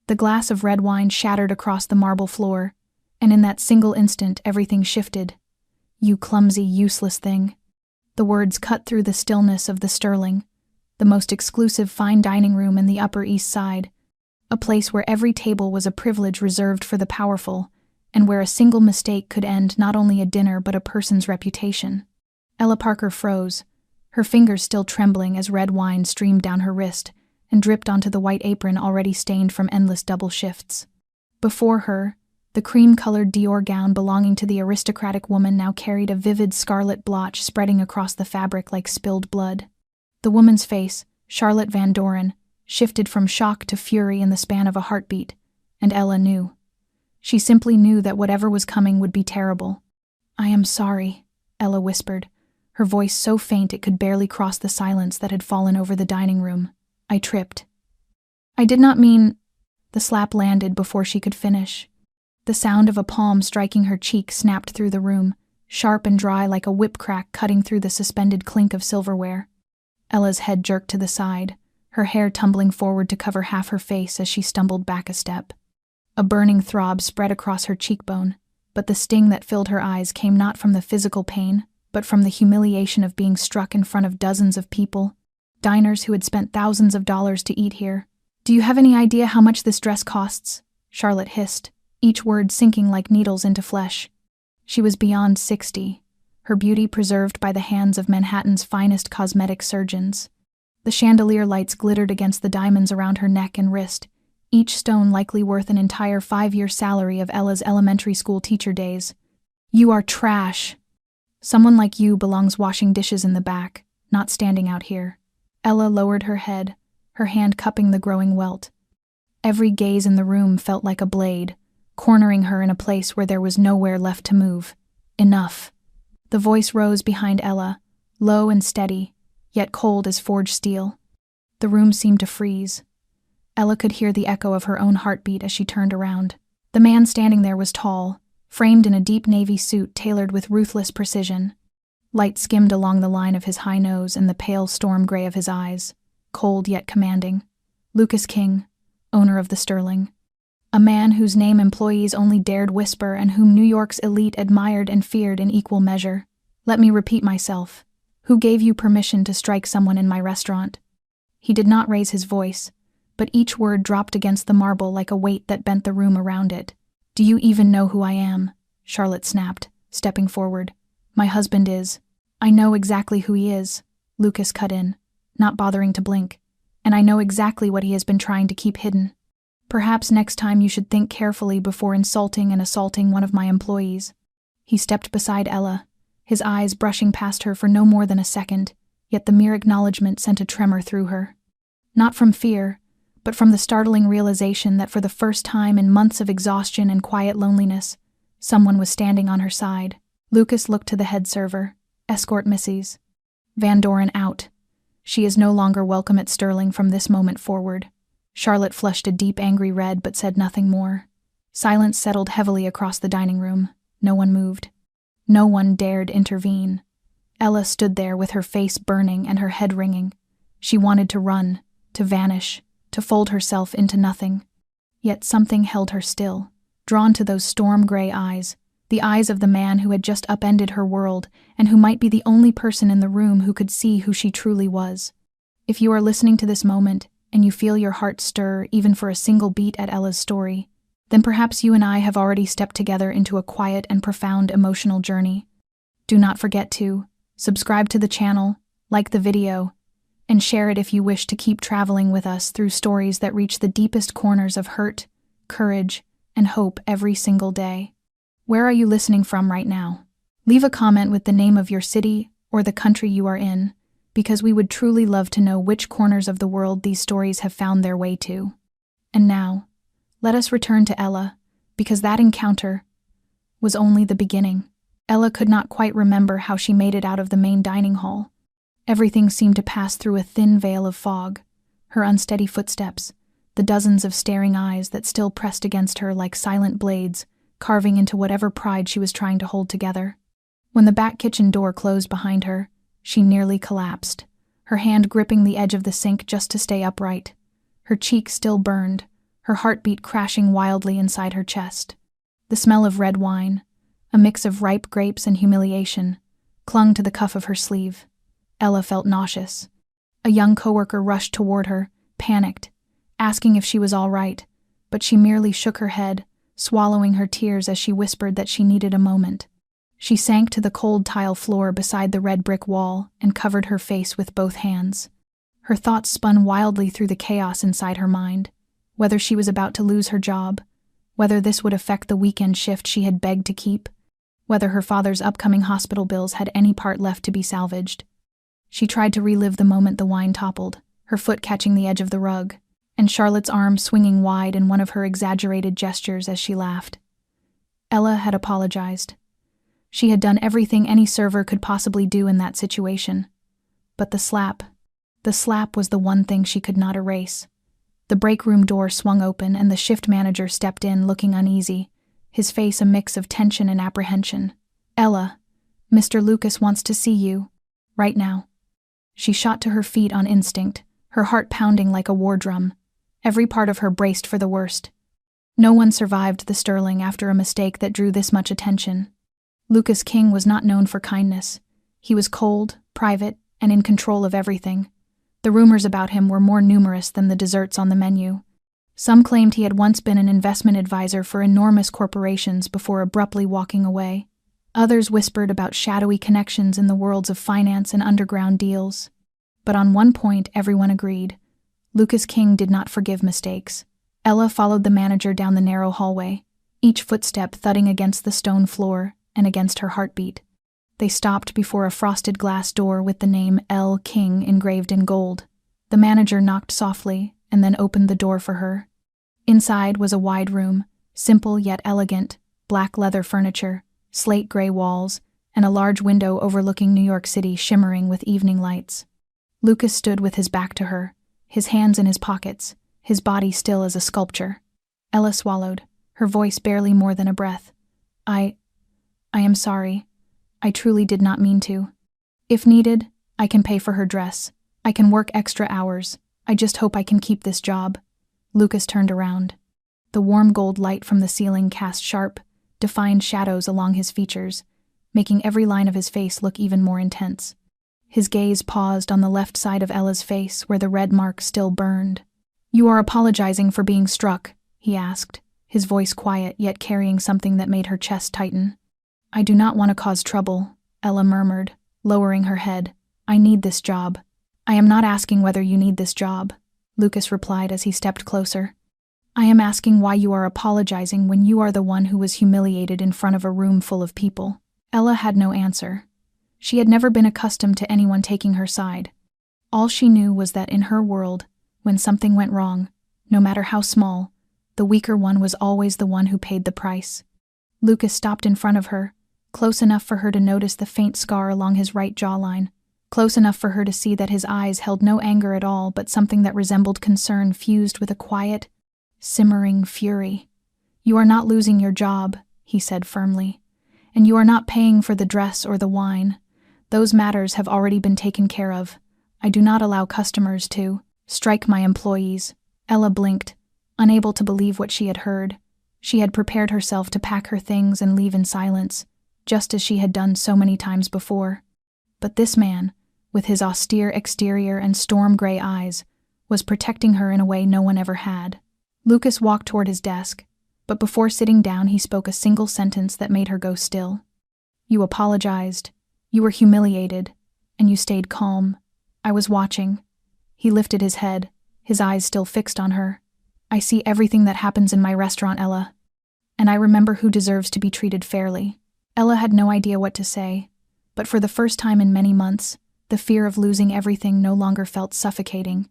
The glass of red wine shattered across the marble floor, and in that single instant everything shifted. "You clumsy, useless thing." The words cut through the stillness of the Sterling, the most exclusive fine dining room in the Upper East Side, a place where every table was a privilege reserved for the powerful, and where a single mistake could end not only a dinner but a person's reputation. Ella Parker froze, her fingers still trembling as red wine streamed down her wrist and dripped onto the white apron already stained from endless double shifts. Before her, the cream-colored Dior gown belonging to the aristocratic woman now carried a vivid scarlet blotch spreading across the fabric like spilled blood. The woman's face, Charlotte Van Doren, shifted from shock to fury in the span of a heartbeat, and Ella knew. She simply knew that whatever was coming would be terrible. "I am sorry," Ella whispered, her voice so faint it could barely cross the silence that had fallen over the dining room. "I tripped." "I did not mean—" The slap landed before she could finish. The sound of a palm striking her cheek snapped through the room, sharp and dry like a whip crack cutting through the suspended clink of silverware. Ella's head jerked to the side, her hair tumbling forward to cover half her face as she stumbled back a step. A burning throb spread across her cheekbone, but the sting that filled her eyes came not from the physical pain, but from the humiliation of being struck in front of dozens of people, diners who had spent thousands of dollars to eat here. "Do you have any idea how much this dress costs?" Charlotte hissed, each word sinking like needles into flesh. She was beyond 60, her beauty preserved by the hands of Manhattan's finest cosmetic surgeons. The chandelier lights glittered against the diamonds around her neck and wrist, each stone likely worth an entire 5-year salary of Ella's elementary school teacher days. "You are trash. Someone like you belongs washing dishes in the back, not standing out here." Ella lowered her head, her hand cupping the growing welt. Every gaze in the room felt like a blade, cornering her in a place where there was nowhere left to move. "Enough." The voice rose behind Ella, low and steady, yet cold as forged steel. The room seemed to freeze. Ella could hear the echo of her own heartbeat as she turned around. The man standing there was tall, framed in a deep navy suit tailored with ruthless precision. Light skimmed along the line of his high nose and the pale storm gray of his eyes, cold yet commanding. Lucas King, owner of the Sterling. A man whose name employees only dared whisper and whom New York's elite admired and feared in equal measure. "Let me repeat myself. Who gave you permission to strike someone in my restaurant?" He did not raise his voice, but each word dropped against the marble like a weight that bent the room around it. "Do you even know who I am?" Charlotte snapped, stepping forward. "My husband is." "I know exactly who he is," Lucas cut in, not bothering to blink. "And I know exactly what he has been trying to keep hidden. Perhaps next time you should think carefully before insulting and assaulting one of my employees." He stepped beside Ella, his eyes brushing past her for no more than a second, yet the mere acknowledgement sent a tremor through her. Not from fear, but from the startling realization that for the first time in months of exhaustion and quiet loneliness, someone was standing on her side. Lucas looked to the head server. "Escort Mrs. Van Doren out. She is no longer welcome at Sterling from this moment forward." Charlotte flushed a deep angry red but said nothing more. Silence settled heavily across the dining room. No one moved. No one dared intervene. Ella stood there with her face burning and her head ringing. She wanted to run, to vanish, to fold herself into nothing. Yet something held her still, drawn to those storm-gray eyes, the eyes of the man who had just upended her world and who might be the only person in the room who could see who she truly was. If you are listening to this moment, and you feel your heart stir even for a single beat at Ella's story, then perhaps you and I have already stepped together into a quiet and profound emotional journey. Do not forget to subscribe to the channel, like the video, and share it if you wish to keep traveling with us through stories that reach the deepest corners of hurt, courage, and hope every single day. Where are you listening from right now? Leave a comment with the name of your city or the country you are in, because we would truly love to know which corners of the world these stories have found their way to. And now, let us return to Ella, because that encounter was only the beginning. Ella could not quite remember how she made it out of the main dining hall. Everything seemed to pass through a thin veil of fog. Her unsteady footsteps, the dozens of staring eyes that still pressed against her like silent blades, carving into whatever pride she was trying to hold together. When the back kitchen door closed behind her, she nearly collapsed, her hand gripping the edge of the sink just to stay upright. Her cheek still burned, her heartbeat crashing wildly inside her chest. The smell of red wine, a mix of ripe grapes and humiliation, clung to the cuff of her sleeve. Ella felt nauseous. A young coworker rushed toward her, panicked, asking if she was all right, but she merely shook her head, swallowing her tears as she whispered that she needed a moment. She sank to the cold tile floor beside the red brick wall and covered her face with both hands. Her thoughts spun wildly through the chaos inside her mind, whether she was about to lose her job, whether this would affect the weekend shift she had begged to keep, whether her father's upcoming hospital bills had any part left to be salvaged. She tried to relive the moment the wine toppled, her foot catching the edge of the rug, and Charlotte's arm swinging wide in one of her exaggerated gestures as she laughed. Ella had apologized. She had done everything any server could possibly do in that situation. But the slap was the one thing she could not erase. The break room door swung open and the shift manager stepped in looking uneasy, his face a mix of tension and apprehension. "Ella, Mr. Lucas wants to see you. Right now." She shot to her feet on instinct, her heart pounding like a war drum. Every part of her braced for the worst. No one survived the Sterling after a mistake that drew this much attention. Lucas King was not known for kindness. He was cold, private, and in control of everything. The rumors about him were more numerous than the desserts on the menu. Some claimed he had once been an investment advisor for enormous corporations before abruptly walking away. Others whispered about shadowy connections in the worlds of finance and underground deals. But on one point everyone agreed. Lucas King did not forgive mistakes. Ella followed the manager down the narrow hallway, each footstep thudding against the stone floor and against her heartbeat. They stopped before a frosted glass door with the name L. King engraved in gold. The manager knocked softly and then opened the door for her. Inside was a wide room, simple yet elegant, black leather furniture, slate gray walls, and a large window overlooking New York City shimmering with evening lights. Lucas stood with his back to her, his hands in his pockets, his body still as a sculpture. Ella swallowed, her voice barely more than a breath. I am sorry. I truly did not mean to. If needed, I can pay for her dress. I can work extra hours. I just hope I can keep this job." Lucas turned around. The warm gold light from the ceiling cast sharp, defined shadows along his features, making every line of his face look even more intense. His gaze paused on the left side of Ella's face where the red mark still burned. "You are apologizing for being struck?" he asked, his voice quiet yet carrying something that made her chest tighten. "I do not want to cause trouble," Ella murmured, lowering her head. "I need this job." "I am not asking whether you need this job," Lucas replied as he stepped closer. "I am asking why you are apologizing when you are the one who was humiliated in front of a room full of people." Ella had no answer. She had never been accustomed to anyone taking her side. All she knew was that in her world, when something went wrong, no matter how small, the weaker one was always the one who paid the price. Lucas stopped in front of her, close enough for her to notice the faint scar along his right jawline, close enough for her to see that his eyes held no anger at all but something that resembled concern fused with a quiet, simmering fury. "You are not losing your job," he said firmly, "and you are not paying for the dress or the wine. Those matters have already been taken care of. I do not allow customers to strike my employees." Ella blinked, unable to believe what she had heard. She had prepared herself to pack her things and leave in silence, just as she had done so many times before. But this man, with his austere exterior and storm-gray eyes, was protecting her in a way no one ever had. Lucas walked toward his desk, but before sitting down he spoke a single sentence that made her go still. "You apologized. You were humiliated, and you stayed calm. I was watching." He lifted his head, his eyes still fixed on her. "I see everything that happens in my restaurant, Ella, and I remember who deserves to be treated fairly." Ella had no idea what to say, but for the first time in many months, the fear of losing everything no longer felt suffocating.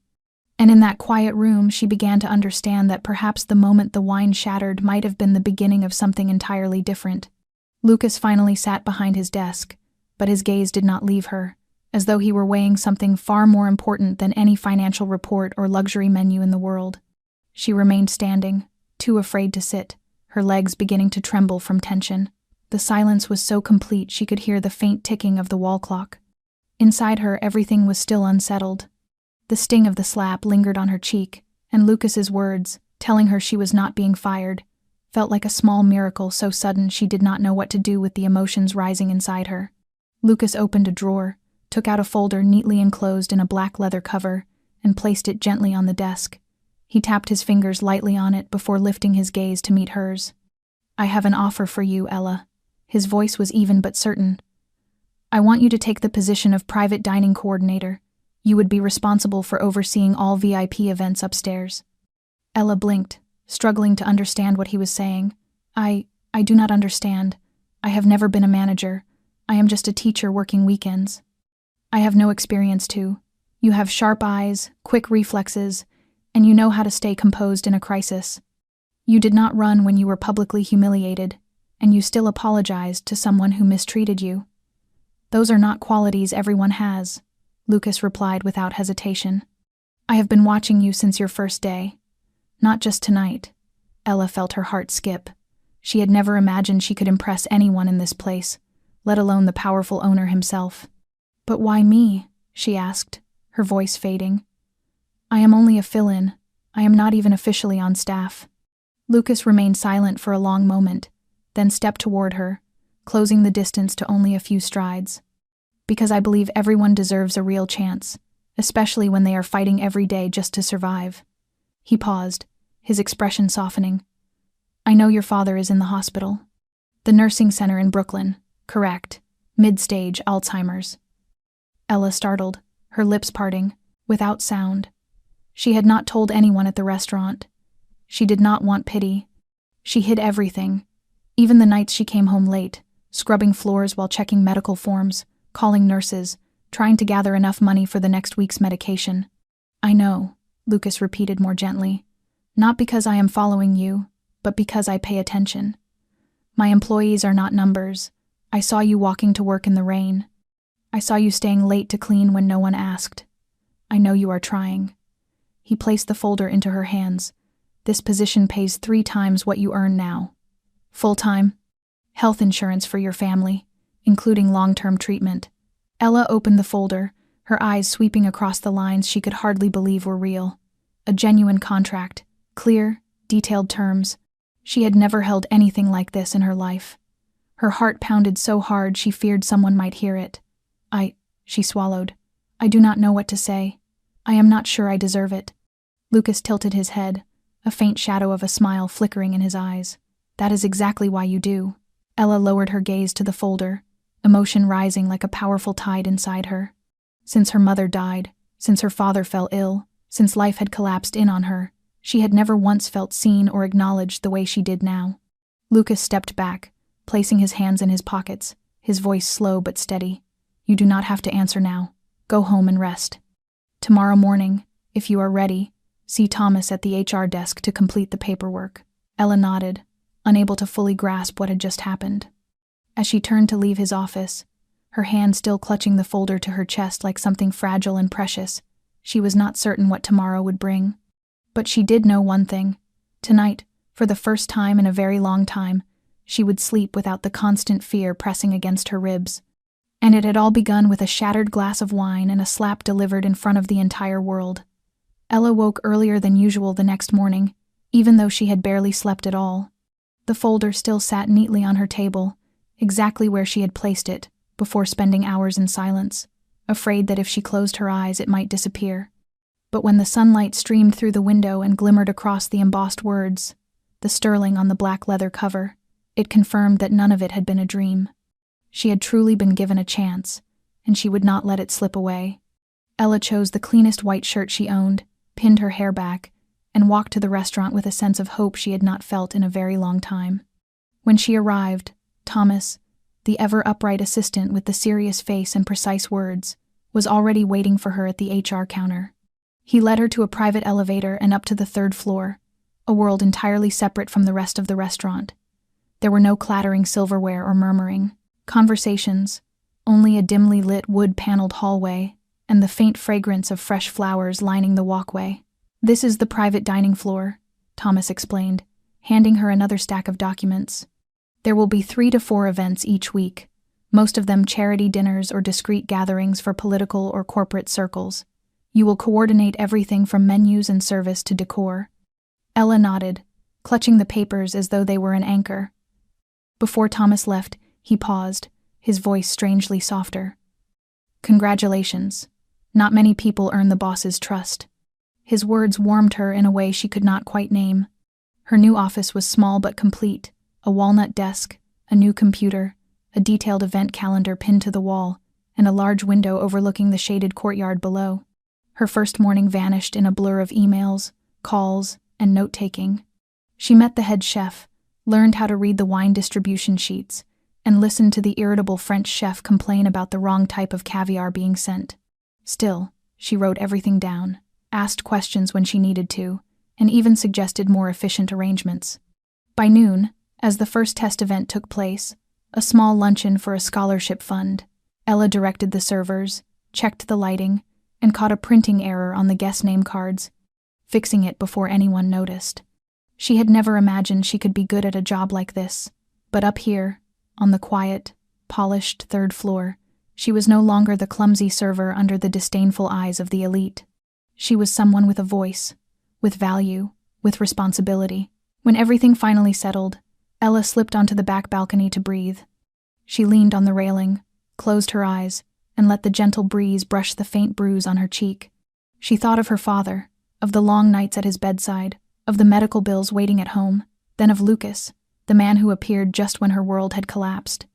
And in that quiet room, she began to understand that perhaps the moment the wine shattered might have been the beginning of something entirely different. Lucas finally sat behind his desk, but his gaze did not leave her, as though he were weighing something far more important than any financial report or luxury menu in the world. She remained standing, too afraid to sit, her legs beginning to tremble from tension. The silence was so complete she could hear the faint ticking of the wall clock. Inside her, everything was still unsettled. The sting of the slap lingered on her cheek, and Lucas's words, Telling her she was not being fired felt like a small miracle so sudden she did not know what to do with the emotions rising inside her. Lucas opened a drawer, took out a folder neatly enclosed in a black leather cover, and placed it gently on the desk. He tapped his fingers lightly on it before lifting his gaze to meet hers. "I have an offer for you, Ella." His voice was even but certain. "I want you to take the position of private dining coordinator. You would be responsible for overseeing all VIP events upstairs." Ella blinked, struggling to understand what he was saying. I do not understand. I have never been a manager. I am just a teacher working weekends." "I have no experience too. You have sharp eyes, quick reflexes, and you know how to stay composed in a crisis. You did not run when you were publicly humiliated, and you still apologized to someone who mistreated you. Those are not qualities everyone has," Lucas replied without hesitation. "I have been watching you since your first day. Not just tonight." Ella felt her heart skip. She had never imagined she could impress anyone in this place, let alone the powerful owner himself. "But why me?" she asked, her voice fading. "I am only a fill-in. I am not even officially on staff." Lucas remained silent for a long moment, then stepped toward her, closing the distance to only a few strides. "Because I believe everyone deserves a real chance, especially when they are fighting every day just to survive." He paused, his expression softening. "I know your father is in the hospital." "The nursing center in Brooklyn, correct. Mid-stage Alzheimer's." Ella startled, her lips parting, without sound. She had not told anyone at the restaurant. She did not want pity. She hid everything, even the nights she came home late, scrubbing floors while checking medical forms, calling nurses, trying to gather enough money for the next week's medication. "I know," Lucas repeated more gently. "Not because I am following you, but because I pay attention. My employees are not numbers. I saw you walking to work in the rain. I saw you staying late to clean when no one asked. I know you are trying." He placed the folder into her hands. "This position pays 3 times what you earn now. Full-time. Health insurance for your family, including long-term treatment." Ella opened the folder, her eyes sweeping across the lines she could hardly believe were real. A genuine contract, clear, detailed terms. She had never held anything like this in her life. Her heart pounded so hard she feared someone might hear it. She swallowed. "I do not know what to say. I am not sure I deserve it." Lucas tilted his head, a faint shadow of a smile flickering in his eyes. "That is exactly why you do." Ella lowered her gaze to the folder, emotion rising like a powerful tide inside her. Since her mother died, since her father fell ill, since life had collapsed in on her, she had never once felt seen or acknowledged the way she did now. Lucas stepped back, placing his hands in his pockets, his voice slow but steady. "You do not have to answer now. Go home and rest. Tomorrow morning, if you are ready, see Thomas at the HR desk to complete the paperwork." Ella nodded, unable to fully grasp what had just happened. As she turned to leave his office, her hand still clutching the folder to her chest like something fragile and precious, she was not certain what tomorrow would bring. But she did know one thing. Tonight, for the first time in a very long time, she would sleep without the constant fear pressing against her ribs. And it had all begun with a shattered glass of wine and a slap delivered in front of the entire world. Ella woke earlier than usual the next morning, even though she had barely slept at all. The folder still sat neatly on her table, exactly where she had placed it, before spending hours in silence, afraid that if she closed her eyes it might disappear. But when the sunlight streamed through the window and glimmered across the embossed words, the sterling on the black leather cover, it confirmed that none of it had been a dream. She had truly been given a chance, and she would not let it slip away. Ella chose the cleanest white shirt she owned, pinned her hair back, and walked to the restaurant with a sense of hope she had not felt in a very long time. When she arrived, Thomas, the ever-upright assistant with the serious face and precise words, was already waiting for her at the HR counter. He led her to a private elevator and up to the 3rd floor, a world entirely separate from the rest of the restaurant. There were no clattering silverware or murmuring conversations, only a dimly lit wood-paneled hallway and the faint fragrance of fresh flowers lining the walkway. "This is the private dining floor," Thomas explained, handing her another stack of documents. "There will be 3 to 4 events each week, most of them charity dinners or discreet gatherings for political or corporate circles. You will coordinate everything from menus and service to decor." Ella nodded, clutching the papers as though they were an anchor. Before Thomas left, he paused, his voice strangely softer. "Congratulations. Not many people earn the boss's trust." His words warmed her in a way she could not quite name. Her new office was small but complete, a walnut desk, a new computer, a detailed event calendar pinned to the wall, and a large window overlooking the shaded courtyard below. Her first morning vanished in a blur of emails, calls, and note-taking. She met the head chef, learned how to read the wine distribution sheets, and listened to the irritable French chef complain about the wrong type of caviar being sent. Still, she wrote everything down, asked questions when she needed to, and even suggested more efficient arrangements. By noon, as the first test event took place, a small luncheon for a scholarship fund, Ella directed the servers, checked the lighting, and caught a printing error on the guest name cards, fixing it before anyone noticed. She had never imagined she could be good at a job like this, but up here, on the quiet, polished third floor, she was no longer the clumsy server under the disdainful eyes of the elite. She was someone with a voice, with value, with responsibility. When everything finally settled, Ella slipped onto the back balcony to breathe. She leaned on the railing, closed her eyes, and let the gentle breeze brush the faint bruise on her cheek. She thought of her father, of the long nights at his bedside, of the medical bills waiting at home, then of Lucas, the man who appeared just when her world had collapsed.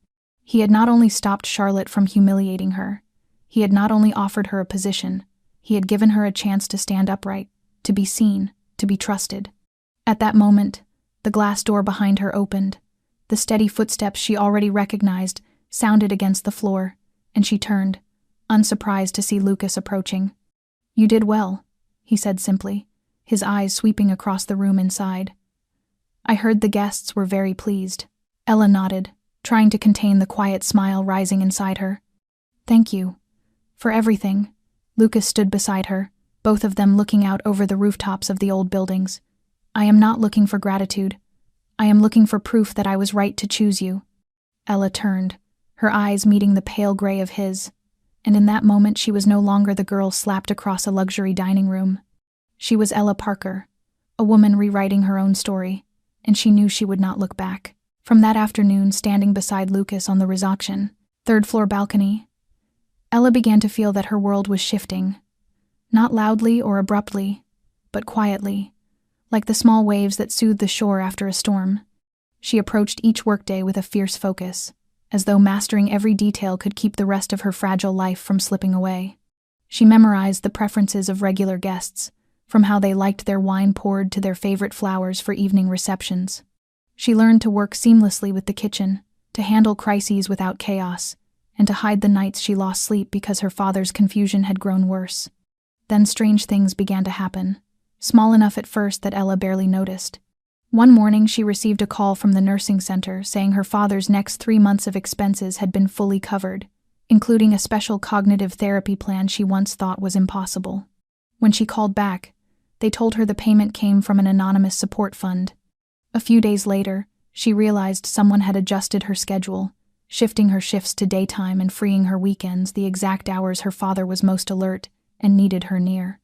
He had not only stopped Charlotte from humiliating her, he had not only offered her a position, he had given her a chance to stand upright, to be seen, to be trusted. At that moment, the glass door behind her opened. The steady footsteps she already recognized sounded against the floor, and she turned, unsurprised to see Lucas approaching. "You did well," he said simply, his eyes sweeping across the room inside. "I heard the guests were very pleased." Ella nodded, trying to contain the quiet smile rising inside her. "Thank you. For everything." Lucas stood beside her, both of them looking out over the rooftops of the old buildings. "I am not looking for gratitude. I am looking for proof that I was right to choose you." Ella turned, her eyes meeting the pale gray of his, and in that moment she was no longer the girl slapped across a luxury dining room. She was Ella Parker, a woman rewriting her own story, and she knew she would not look back. From that afternoon, standing beside Lucas on the reception, third-floor balcony, Ella began to feel that her world was shifting, not loudly or abruptly, but quietly, like the small waves that soothe the shore after a storm. She approached each workday with a fierce focus, as though mastering every detail could keep the rest of her fragile life from slipping away. She memorized the preferences of regular guests, from how they liked their wine poured to their favorite flowers for evening receptions. She learned to work seamlessly with the kitchen, to handle crises without chaos, and to hide the nights she lost sleep because her father's confusion had grown worse. Then strange things began to happen, small enough at first that Ella barely noticed. One morning she received a call from the nursing center saying her father's next 3 months of expenses had been fully covered, including a special cognitive therapy plan she once thought was impossible. When she called back, they told her the payment came from an anonymous support fund. A few days later, she realized someone had adjusted her schedule, shifting her shifts to daytime and freeing her weekends, the exact hours her father was most alert and needed her near.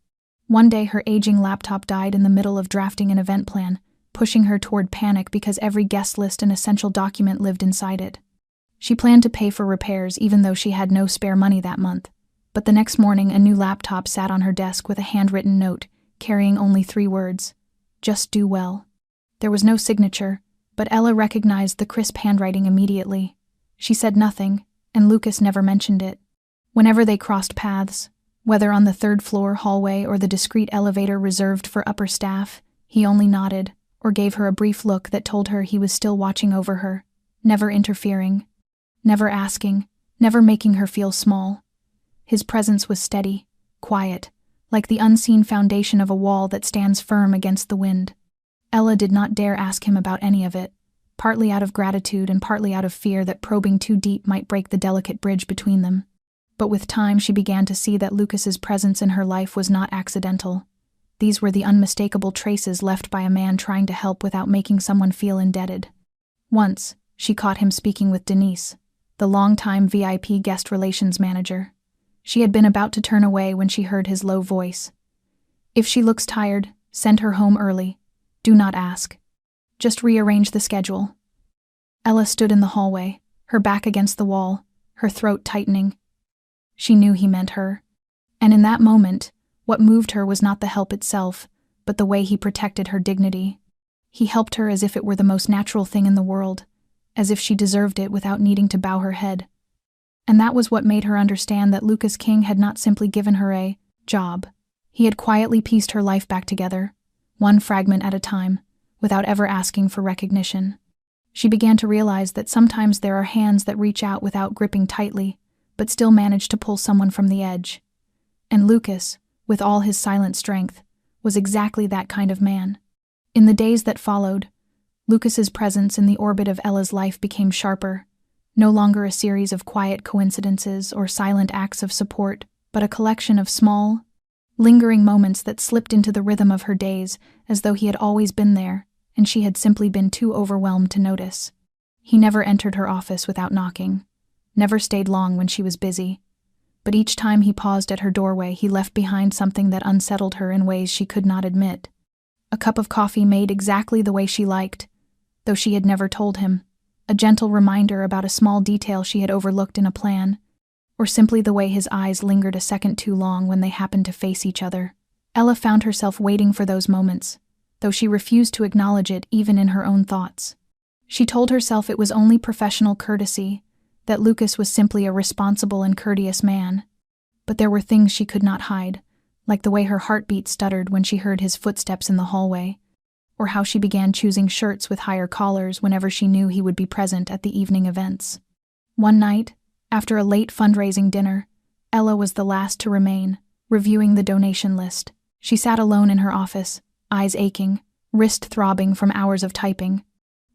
One day her aging laptop died in the middle of drafting an event plan, pushing her toward panic because every guest list and essential document lived inside it. She planned to pay for repairs even though she had no spare money that month, but the next morning a new laptop sat on her desk with a handwritten note, carrying only 3 words: "Just do well." There was no signature, but Ella recognized the crisp handwriting immediately. She said nothing, and Lucas never mentioned it. Whenever they crossed paths, whether on the third-floor hallway or the discreet elevator reserved for upper staff, he only nodded, or gave her a brief look that told her he was still watching over her, never interfering, never asking, never making her feel small. His presence was steady, quiet, like the unseen foundation of a wall that stands firm against the wind. Ella did not dare ask him about any of it, partly out of gratitude and partly out of fear that probing too deep might break the delicate bridge between them. But with time she began to see that Lucas's presence in her life was not accidental. These were the unmistakable traces left by a man trying to help without making someone feel indebted. Once, she caught him speaking with Denise, the longtime VIP guest relations manager. She had been about to turn away when she heard his low voice. "If she looks tired, send her home early. Do not ask. Just rearrange the schedule." Ella stood in the hallway, her back against the wall, her throat tightening. She knew he meant her. And in that moment, what moved her was not the help itself, but the way he protected her dignity. He helped her as if it were the most natural thing in the world, as if she deserved it without needing to bow her head. And that was what made her understand that Lucas King had not simply given her a job. He had quietly pieced her life back together, one fragment at a time, without ever asking for recognition. She began to realize that sometimes there are hands that reach out without gripping tightly, but still manage to pull someone from the edge. And Lucas, with all his silent strength, was exactly that kind of man. In the days that followed, Lucas's presence in the orbit of Ella's life became sharper, no longer a series of quiet coincidences or silent acts of support, but a collection of small, lingering moments that slipped into the rhythm of her days as though he had always been there, and she had simply been too overwhelmed to notice. He never entered her office without knocking, never stayed long when she was busy, but each time he paused at her doorway he left behind something that unsettled her in ways she could not admit. A cup of coffee made exactly the way she liked, though she had never told him, a gentle reminder about a small detail she had overlooked in a plan, or simply the way his eyes lingered a second too long when they happened to face each other. Ella found herself waiting for those moments, though she refused to acknowledge it even in her own thoughts. She told herself it was only professional courtesy, that Lucas was simply a responsible and courteous man. But there were things she could not hide, like the way her heartbeat stuttered when she heard his footsteps in the hallway, or how she began choosing shirts with higher collars whenever she knew he would be present at the evening events. One night, after a late fundraising dinner, Ella was the last to remain, reviewing the donation list. She sat alone in her office, eyes aching, wrist throbbing from hours of typing.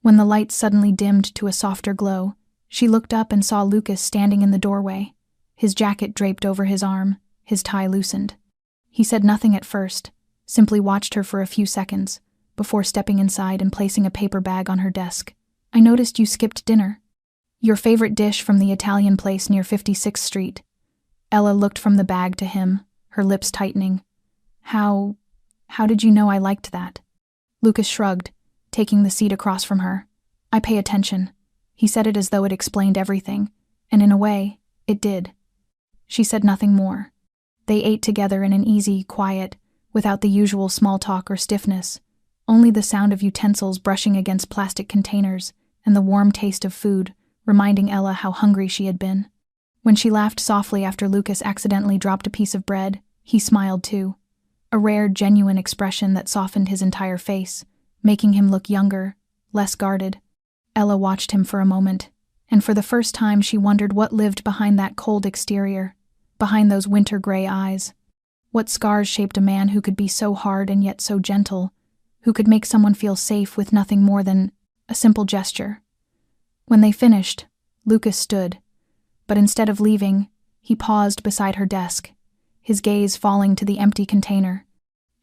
When the light suddenly dimmed to a softer glow, she looked up and saw Lucas standing in the doorway, his jacket draped over his arm, his tie loosened. He said nothing at first, simply watched her for a few seconds, before stepping inside and placing a paper bag on her desk. "I noticed you skipped dinner. Your favorite dish from the Italian place near 56th Street. Ella looked from the bag to him, her lips tightening. How did you know I liked that?" Lucas shrugged, taking the seat across from her. "I pay attention." He said it as though it explained everything, and in a way, it did. She said nothing more. They ate together in an easy, quiet, without the usual small talk or stiffness, only the sound of utensils brushing against plastic containers and the warm taste of food, reminding Ella how hungry she had been. When she laughed softly after Lucas accidentally dropped a piece of bread, he smiled too, a rare, genuine expression that softened his entire face, making him look younger, less guarded. Ella watched him for a moment, and for the first time she wondered what lived behind that cold exterior, behind those winter-gray eyes. What scars shaped a man who could be so hard and yet so gentle, who could make someone feel safe with nothing more than a simple gesture. When they finished, Lucas stood, but instead of leaving, he paused beside her desk, his gaze falling to the empty container.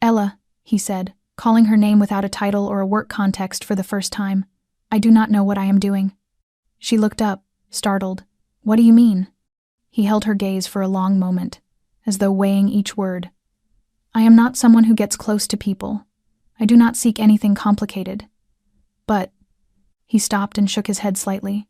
"Ella," he said, calling her name without a title or a work context for the first time, "I do not know what I am doing." She looked up, startled. "What do you mean?" He held her gaze for a long moment, as though weighing each word. "I am not someone who gets close to people. I do not seek anything complicated. But," he stopped and shook his head slightly,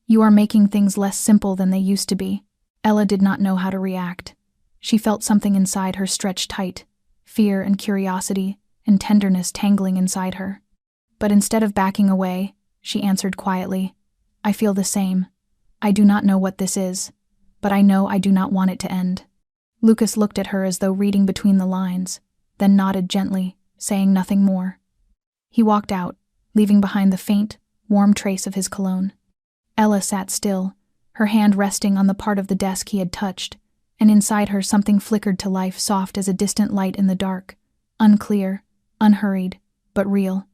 "you are making things less simple than they used to be." Ella did not know how to react. She felt something inside her stretch tight, fear and curiosity and tenderness tangling inside her. But instead of backing away, she answered quietly, "I feel the same. I do not know what this is, but I know I do not want it to end." Lucas looked at her as though reading between the lines, then nodded gently, saying nothing more. He walked out, leaving behind the faint, warm trace of his cologne. Ella sat still, her hand resting on the part of the desk he had touched, and inside her something flickered to life soft as a distant light in the dark, unclear, unhurried, but real,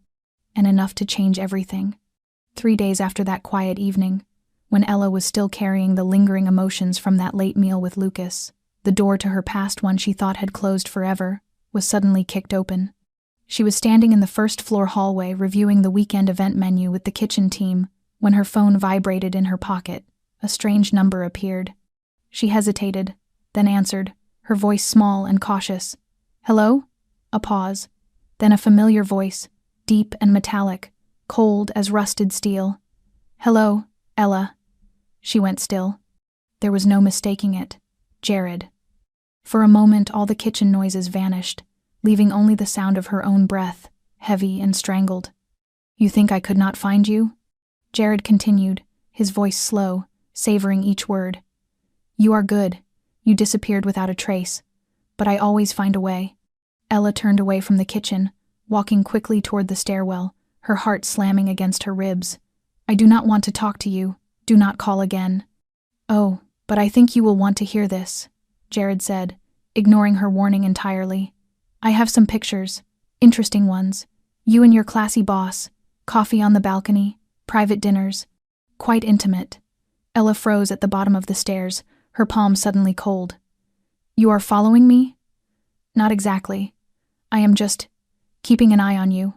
and enough to change everything. 3 days after that quiet evening, when Ella was still carrying the lingering emotions from that late meal with Lucas, the door to her past one she thought had closed forever was suddenly kicked open. She was standing in the first-floor hallway reviewing the weekend event menu with the kitchen team when her phone vibrated in her pocket. A strange number appeared. She hesitated, then answered, her voice small and cautious. "Hello?" A pause. Then a familiar voice. deep and metallic, cold as rusted steel. "Hello, Ella." She went still. There was no mistaking it. Jared. For a moment all the kitchen noises vanished, leaving only the sound of her own breath, heavy and strangled. "You think I could not find you?" Jared continued, his voice slow, savoring each word. "You are good. You disappeared without a trace. But I always find a way." Ella turned away from the kitchen, walking quickly toward the stairwell, her heart slamming against her ribs. "I do not want to talk to you. Do not call again." "Oh, but I think you will want to hear this," Jared said, ignoring her warning entirely. "I have some pictures, interesting ones. You and your classy boss, coffee on the balcony, private dinners. Quite intimate." Ella froze at the bottom of the stairs, her palm suddenly cold. "You are following me?" "Not exactly. I am just keeping an eye on you.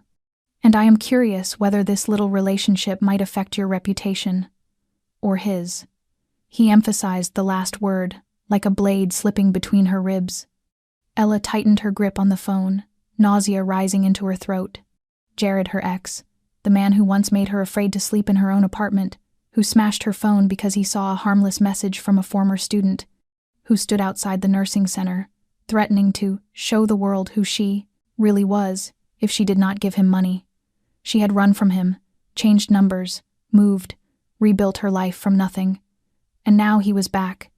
And I am curious whether this little relationship might affect your reputation. Or his." He emphasized the last word, like a blade slipping between her ribs. Ella tightened her grip on the phone, nausea rising into her throat. Jared, her ex, the man who once made her afraid to sleep in her own apartment, who smashed her phone because he saw a harmless message from a former student, who stood outside the nursing center, threatening to show the world who she really was if she did not give him money. She had run from him, changed numbers, moved, rebuilt her life from nothing. And now he was back,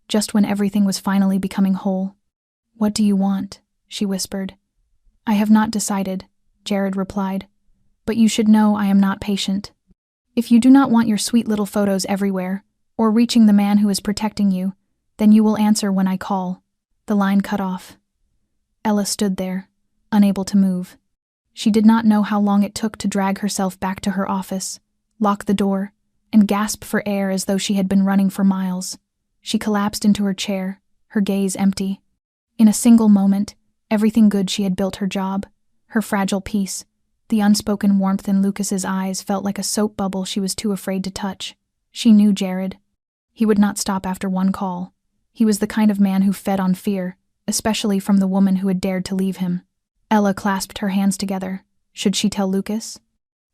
just when everything was finally becoming whole. "What do you want?" she whispered. "I have not decided," Jared replied. "But you should know I am not patient. If you do not want your sweet little photos everywhere, or reaching the man who is protecting you, then you will answer when I call." The line cut off. Ella stood there, unable to move. She did not know how long it took to drag herself back to her office, lock the door, and gasp for air as though she had been running for miles. She collapsed into her chair, her gaze empty. In a single moment, everything good she had built, her job, her fragile peace, the unspoken warmth in Lucas's eyes felt like a soap bubble she was too afraid to touch. She knew Jared. He would not stop after one call. He was the kind of man who fed on fear, especially from the woman who had dared to leave him. Ella clasped her hands together. Should she tell Lucas?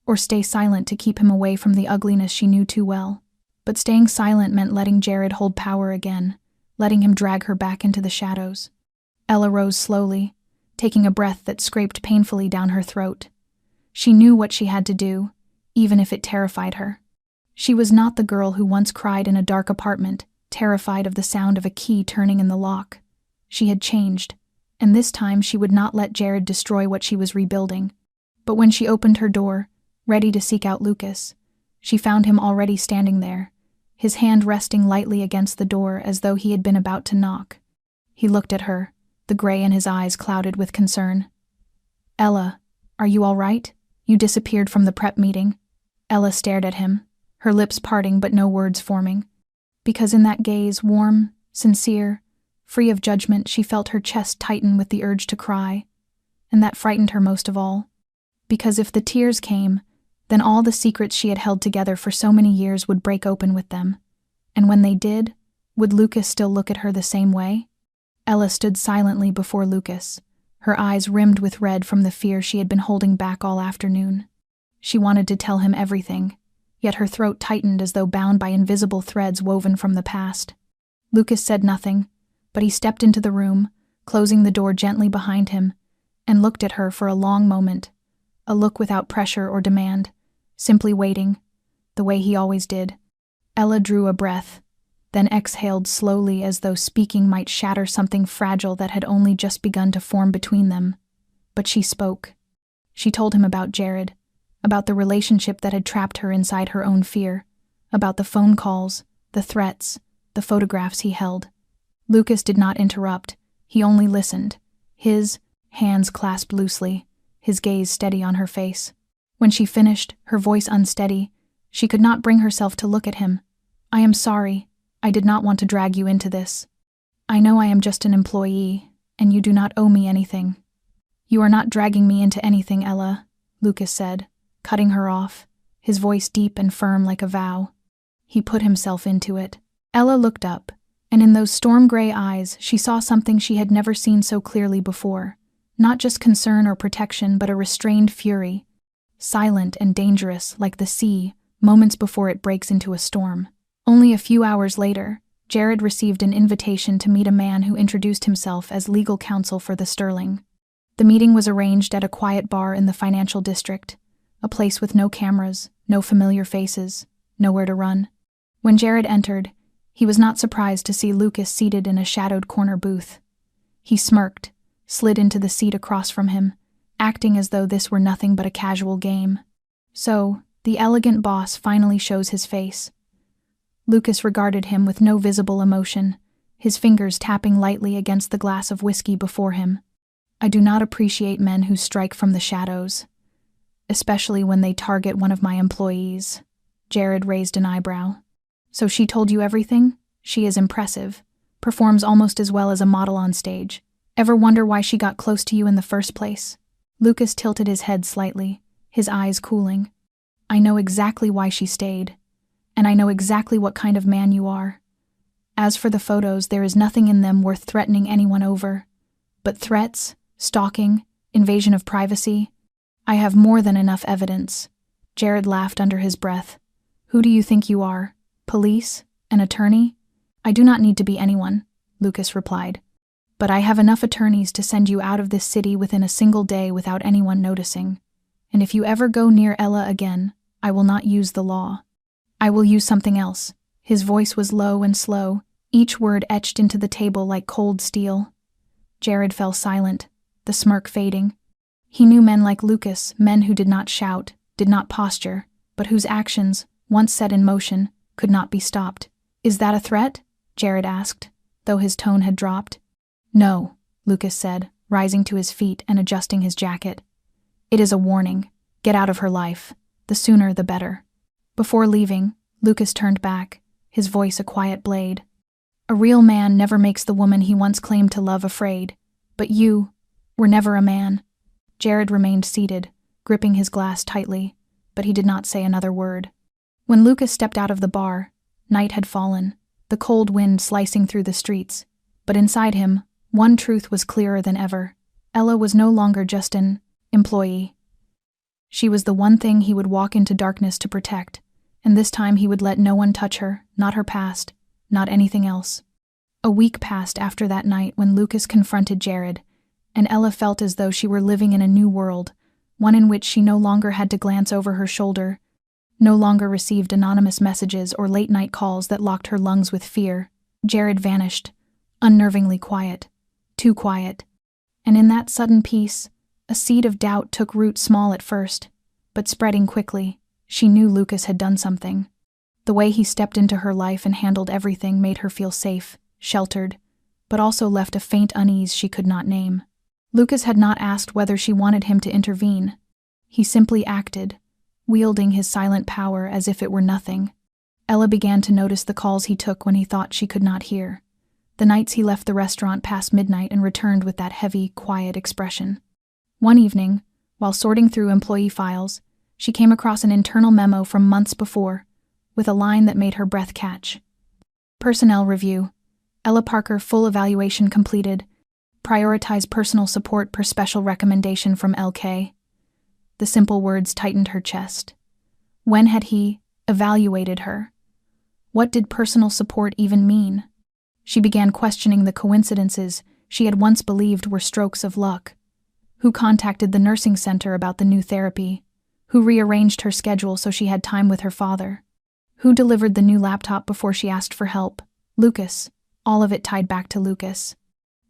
Or stay silent to keep him away from the ugliness she knew too well? But staying silent meant letting Jared hold power again, letting him drag her back into the shadows. Ella rose slowly, taking a breath that scraped painfully down her throat. She knew what she had to do, even if it terrified her. She was not the girl who once cried in a dark apartment, terrified of the sound of a key turning in the lock. She had changed, and this time she would not let Jared destroy what she was rebuilding. But when she opened her door, ready to seek out Lucas, she found him already standing there, his hand resting lightly against the door as though he had been about to knock. He looked at her, the gray in his eyes clouded with concern. "Ella, are you all right? You disappeared from the prep meeting." Ella stared at him, her lips parting but no words forming. Because in that gaze, warm, sincere, free of judgment, she felt her chest tighten with the urge to cry. And that frightened her most of all. Because if the tears came, then all the secrets she had held together for so many years would break open with them. And when they did, would Lucas still look at her the same way? Ella stood silently before Lucas, her eyes rimmed with red from the fear she had been holding back all afternoon. She wanted to tell him everything, yet her throat tightened as though bound by invisible threads woven from the past. Lucas said nothing, but he stepped into the room, closing the door gently behind him, and looked at her for a long moment, a look without pressure or demand, simply waiting, the way he always did. Ella drew a breath, then exhaled slowly as though speaking might shatter something fragile that had only just begun to form between them. But she spoke. She told him about Jared, about the relationship that had trapped her inside her own fear, about the phone calls, the threats, the photographs he held. Lucas did not interrupt, he only listened, his hands clasped loosely, his gaze steady on her face. When she finished, her voice unsteady, she could not bring herself to look at him. "I am sorry. I did not want to drag you into this. I know I am just an employee, and you do not owe me anything." "You are not dragging me into anything, Ella," Lucas said, cutting her off, his voice deep and firm like a vow. He put himself into it. Ella looked up, and in those storm-gray eyes she saw something she had never seen so clearly before. Not just concern or protection, but a restrained fury, silent and dangerous like the sea, moments before it breaks into a storm. Only a few hours later, Jared received an invitation to meet a man who introduced himself as legal counsel for the Sterling. The meeting was arranged at a quiet bar in the financial district, a place with no cameras, no familiar faces, nowhere to run. When Jared entered, he was not surprised to see Lucas seated in a shadowed corner booth. He smirked, slid into the seat across from him, acting as though this were nothing but a casual game. So, the elegant boss finally shows his face. Lucas regarded him with no visible emotion, his fingers tapping lightly against the glass of whiskey before him. I do not appreciate men who strike from the shadows, especially when they target one of my employees. Jared raised an eyebrow. So she told you everything? She is impressive, performs almost as well as a model on stage. Ever wonder why she got close to you in the first place? Lucas tilted his head slightly, his eyes cooling. I know exactly why she stayed, and I know exactly what kind of man you are. As for the photos, there is nothing in them worth threatening anyone over. But threats, stalking, invasion of privacy, I have more than enough evidence. Jared laughed under his breath. Who do you think you are? Police? An attorney? I do not need to be anyone, Lucas replied. But I have enough attorneys to send you out of this city within a single day without anyone noticing. And if you ever go near Ella again, I will not use the law. I will use something else. His voice was low and slow, each word etched into the table like cold steel. Jared fell silent, the smirk fading. He knew men like Lucas, men who did not shout, did not posture, but whose actions, once set in motion, could not be stopped. Is that a threat? Jared asked, though his tone had dropped. No, Lucas said, rising to his feet and adjusting his jacket. It is a warning. Get out of her life. The sooner, the better. Before leaving, Lucas turned back, his voice a quiet blade. A real man never makes the woman he once claimed to love afraid, but you were never a man. Jared remained seated, gripping his glass tightly, but he did not say another word. When Lucas stepped out of the bar, night had fallen, the cold wind slicing through the streets, but inside him, one truth was clearer than ever. Ella was no longer just an employee. She was the one thing he would walk into darkness to protect, and this time he would let no one touch her, not her past, not anything else. A week passed after that night when Lucas confronted Jared, and Ella felt as though she were living in a new world, one in which she no longer had to glance over her shoulder, no longer received anonymous messages or late-night calls that locked her lungs with fear. Jared vanished, unnervingly quiet, too quiet. And in that sudden peace, a seed of doubt took root, small at first, but spreading quickly. She knew Lucas had done something. The way he stepped into her life and handled everything made her feel safe, sheltered, but also left a faint unease she could not name. Lucas had not asked whether she wanted him to intervene. He simply acted, wielding his silent power as if it were nothing. Ella began to notice the calls he took when he thought she could not hear, the nights he left the restaurant past midnight and returned with that heavy, quiet expression. One evening, while sorting through employee files, she came across an internal memo from months before, with a line that made her breath catch. Personnel review. Ella Parker, full evaluation completed. Prioritize personal support per special recommendation from LK. The simple words tightened her chest. When had he evaluated her? What did personal support even mean? She began questioning the coincidences she had once believed were strokes of luck. Who contacted the nursing center about the new therapy? Who rearranged her schedule so she had time with her father? Who delivered the new laptop before she asked for help? Lucas. All of it tied back to Lucas.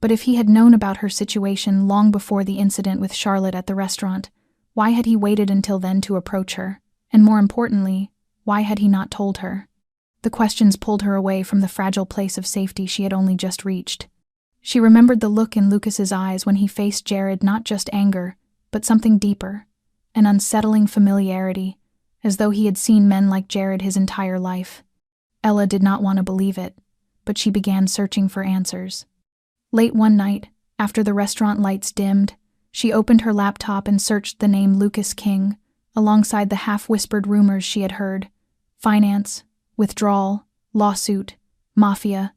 But if he had known about her situation long before the incident with Charlotte at the restaurant, why had he waited until then to approach her? And more importantly, why had he not told her? The questions pulled her away from the fragile place of safety she had only just reached. She remembered the look in Lucas's eyes when he faced Jared, not just anger, but something deeper, an unsettling familiarity, as though he had seen men like Jared his entire life. Ella did not want to believe it, but she began searching for answers. Late one night, after the restaurant lights dimmed, she opened her laptop and searched the name Lucas King, alongside the half-whispered rumors she had heard. Finance, withdrawal, lawsuit, Mafia.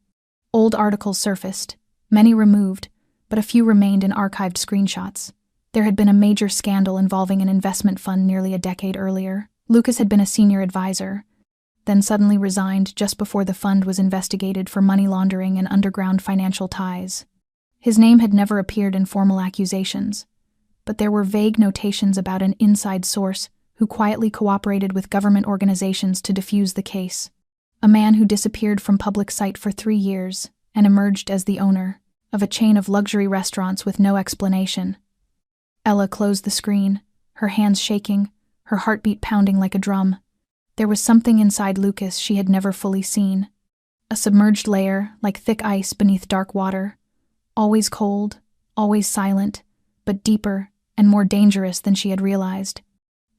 Old articles surfaced, many removed, but a few remained in archived screenshots. There had been a major scandal involving an investment fund nearly a decade earlier. Lucas had been a senior advisor, then suddenly resigned just before the fund was investigated for money laundering and underground financial ties. His name had never appeared in formal accusations, but there were vague notations about an inside source who quietly cooperated with government organizations to defuse the case. A man who disappeared from public sight for 3 years and emerged as the owner of a chain of luxury restaurants with no explanation. Ella closed the screen, her hands shaking, her heartbeat pounding like a drum. There was something inside Lucas she had never fully seen. A submerged layer, like thick ice beneath dark water. Always cold, always silent, but deeper and more dangerous than she had realized.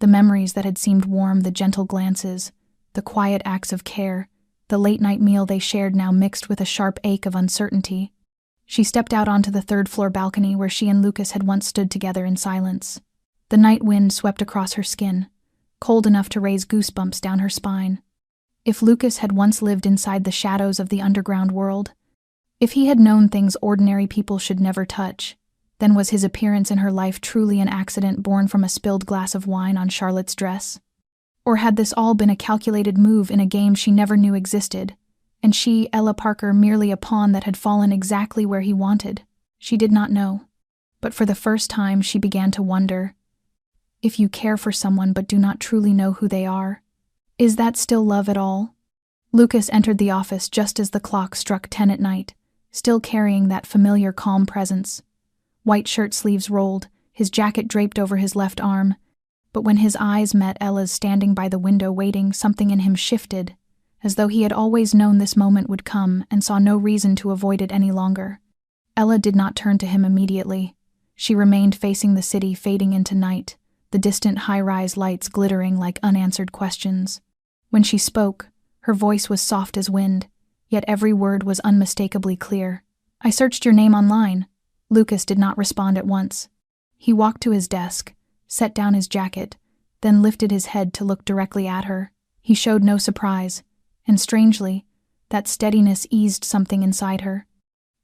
The memories that had seemed warm, the gentle glances, the quiet acts of care, the late-night meal they shared now mixed with a sharp ache of uncertainty. She stepped out onto the third-floor balcony where she and Lucas had once stood together in silence. The night wind swept across her skin, cold enough to raise goosebumps down her spine. If Lucas had once lived inside the shadows of the underground world, if he had known things ordinary people should never touch, then was his appearance in her life truly an accident born from a spilled glass of wine on Charlotte's dress? Or had this all been a calculated move in a game she never knew existed, and she, Ella Parker, merely a pawn that had fallen exactly where he wanted? She did not know. But for the first time she began to wonder, if you care for someone but do not truly know who they are, is that still love at all? Lucas entered the office just as the clock struck 10 at night, still carrying that familiar calm presence. White shirt sleeves rolled, his jacket draped over his left arm, but when his eyes met Ella's standing by the window waiting, something in him shifted, as though he had always known this moment would come and saw no reason to avoid it any longer. Ella did not turn to him immediately. She remained facing the city fading into night, the distant high-rise lights glittering like unanswered questions. When she spoke, her voice was soft as wind, yet every word was unmistakably clear. "I searched your name online." Lucas did not respond at once. He walked to his desk, set down his jacket, then lifted his head to look directly at her. He showed no surprise, and strangely, that steadiness eased something inside her.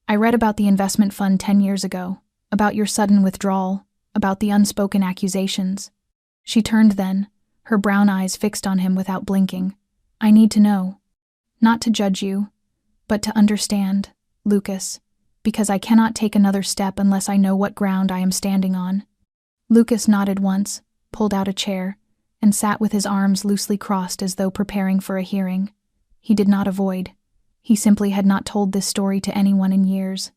"I read about the investment fund 10 years ago, about your sudden withdrawal, about the unspoken accusations." She turned then, her brown eyes fixed on him without blinking. "I need to know. Not to judge you, but to understand, Lucas, because I cannot take another step unless I know what ground I am standing on." Lucas nodded once, pulled out a chair, and sat with his arms loosely crossed as though preparing for a hearing. He did not avoid. He simply had not told this story to anyone in years.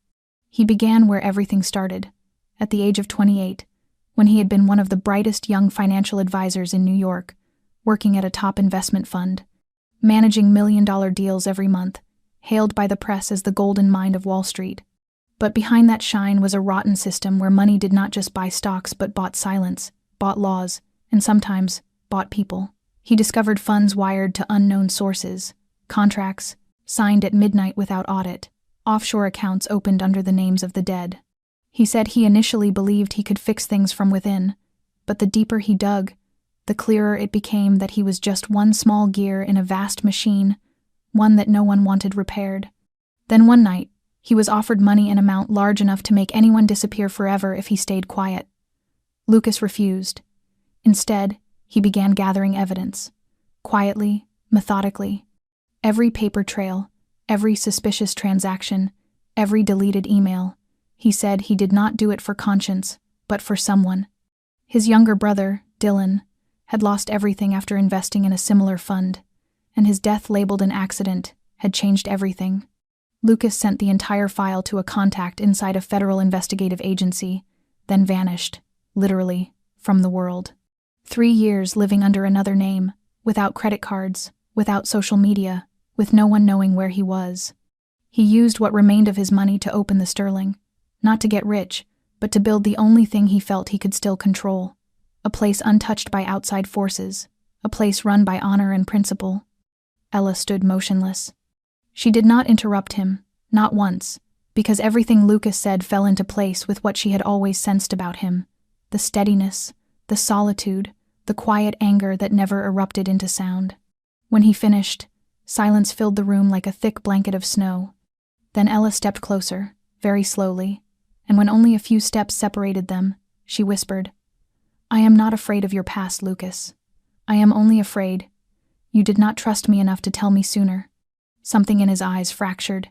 He began where everything started, at the age of 28, when he had been one of the brightest young financial advisors in New York, working at a top investment fund, managing million-dollar deals every month, hailed by the press as the golden mind of Wall Street. But behind that shine was a rotten system where money did not just buy stocks but bought silence, bought laws, and sometimes bought people. He discovered funds wired to unknown sources, contracts signed at midnight without audit, offshore accounts opened under the names of the dead. He said he initially believed he could fix things from within, but the deeper he dug, the clearer it became that he was just one small gear in a vast machine, one that no one wanted repaired. Then one night, he was offered money in an amount large enough to make anyone disappear forever if he stayed quiet. Lucas refused. Instead, he began gathering evidence, quietly, methodically. Every paper trail, every suspicious transaction, every deleted email. He said he did not do it for conscience, but for someone. His younger brother, Dylan, had lost everything after investing in a similar fund, and his death labeled an accident had changed everything. Lucas sent the entire file to a contact inside a federal investigative agency, then vanished, literally, from the world. 3 years living under another name, without credit cards, without social media, with no one knowing where he was. He used what remained of his money to open the Sterling, not to get rich, but to build the only thing he felt he could still control. A place untouched by outside forces, a place run by honor and principle. Ella stood motionless. She did not interrupt him, not once, because everything Lucas said fell into place with what she had always sensed about him, the steadiness, the solitude, the quiet anger that never erupted into sound. When he finished, silence filled the room like a thick blanket of snow. Then Ella stepped closer, very slowly, and when only a few steps separated them, she whispered. "I am not afraid of your past, Lucas. I am only afraid you did not trust me enough to tell me sooner." Something in his eyes fractured.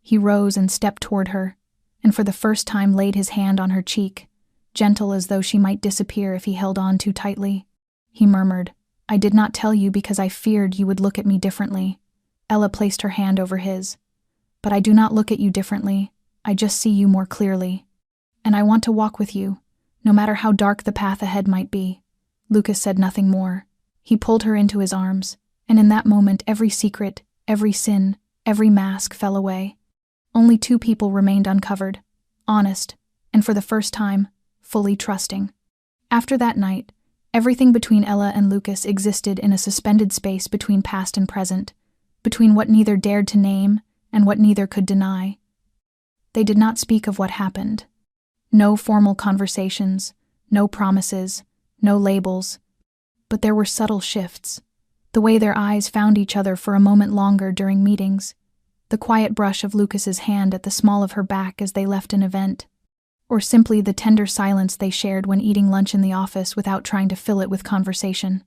He rose and stepped toward her, and for the first time laid his hand on her cheek, gentle as though she might disappear if he held on too tightly. He murmured, "I did not tell you because I feared you would look at me differently." Ella placed her hand over his. "But I do not look at you differently. I just see you more clearly. And I want to walk with you, no matter how dark the path ahead might be." Lucas said nothing more. He pulled her into his arms, and in that moment every secret, every sin, every mask fell away. Only two people remained uncovered, honest, and for the first time, fully trusting. After that night, everything between Ella and Lucas existed in a suspended space between past and present, between what neither dared to name and what neither could deny. They did not speak of what happened. No formal conversations, no promises, no labels. But there were subtle shifts. The way their eyes found each other for a moment longer during meetings, the quiet brush of Lucas's hand at the small of her back as they left an event, or simply the tender silence they shared when eating lunch in the office without trying to fill it with conversation.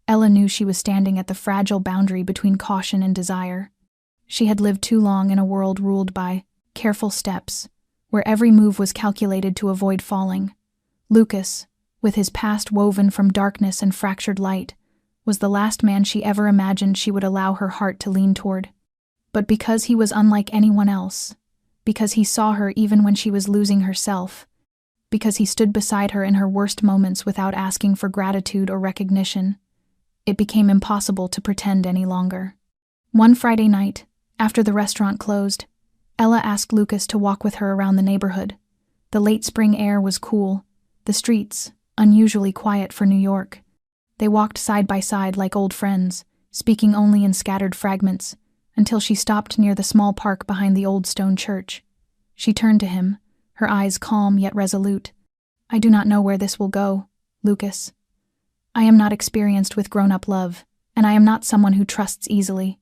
Ella knew she was standing at the fragile boundary between caution and desire. She had lived too long in a world ruled by careful steps, where every move was calculated to avoid falling. Lucas, with his past woven from darkness and fractured light, was the last man she ever imagined she would allow her heart to lean toward. But because he was unlike anyone else, because he saw her even when she was losing herself, because he stood beside her in her worst moments without asking for gratitude or recognition, it became impossible to pretend any longer. One Friday night, after the restaurant closed, Ella asked Lucas to walk with her around the neighborhood. The late spring air was cool, the streets unusually quiet for New York. They walked side by side like old friends, speaking only in scattered fragments, until she stopped near the small park behind the old stone church. She turned to him, her eyes calm yet resolute. "I do not know where this will go, Lucas. I am not experienced with grown-up love, and I am not someone who trusts easily.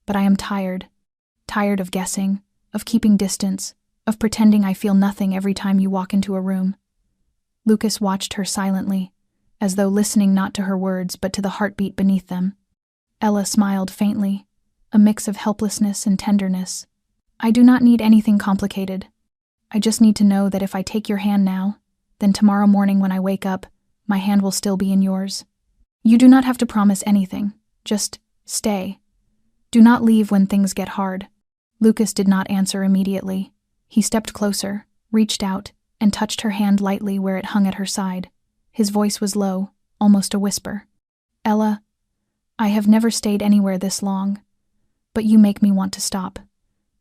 But I am tired of guessing, of keeping distance, of pretending I feel nothing every time you walk into a room." Lucas watched her silently, as though listening not to her words but to the heartbeat beneath them. Ella smiled faintly, a mix of helplessness and tenderness. "I do not need anything complicated. I just need to know that if I take your hand now, then tomorrow morning when I wake up, my hand will still be in yours. You do not have to promise anything. Just stay. Do not leave when things get hard." Lucas did not answer immediately. He stepped closer, reached out, and touched her hand lightly where it hung at her side. His voice was low, almost a whisper. "Ella, I have never stayed anywhere this long, but you make me want to stop.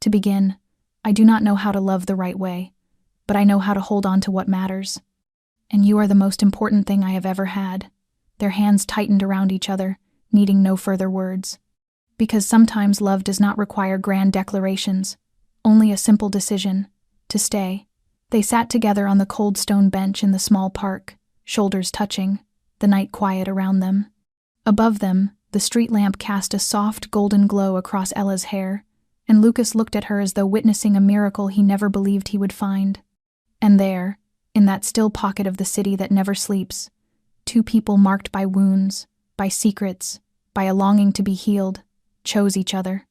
To begin, I do not know how to love the right way, but I know how to hold on to what matters. And you are the most important thing I have ever had." Their hands tightened around each other, needing no further words. Because sometimes love does not require grand declarations, only a simple decision, to stay. They sat together on the cold stone bench in the small park, shoulders touching, the night quiet around them. Above them, the street lamp cast a soft golden glow across Ella's hair, and Lucas looked at her as though witnessing a miracle he never believed he would find. And there, in that still pocket of the city that never sleeps, two people marked by wounds, by secrets, by a longing to be healed, chose each other.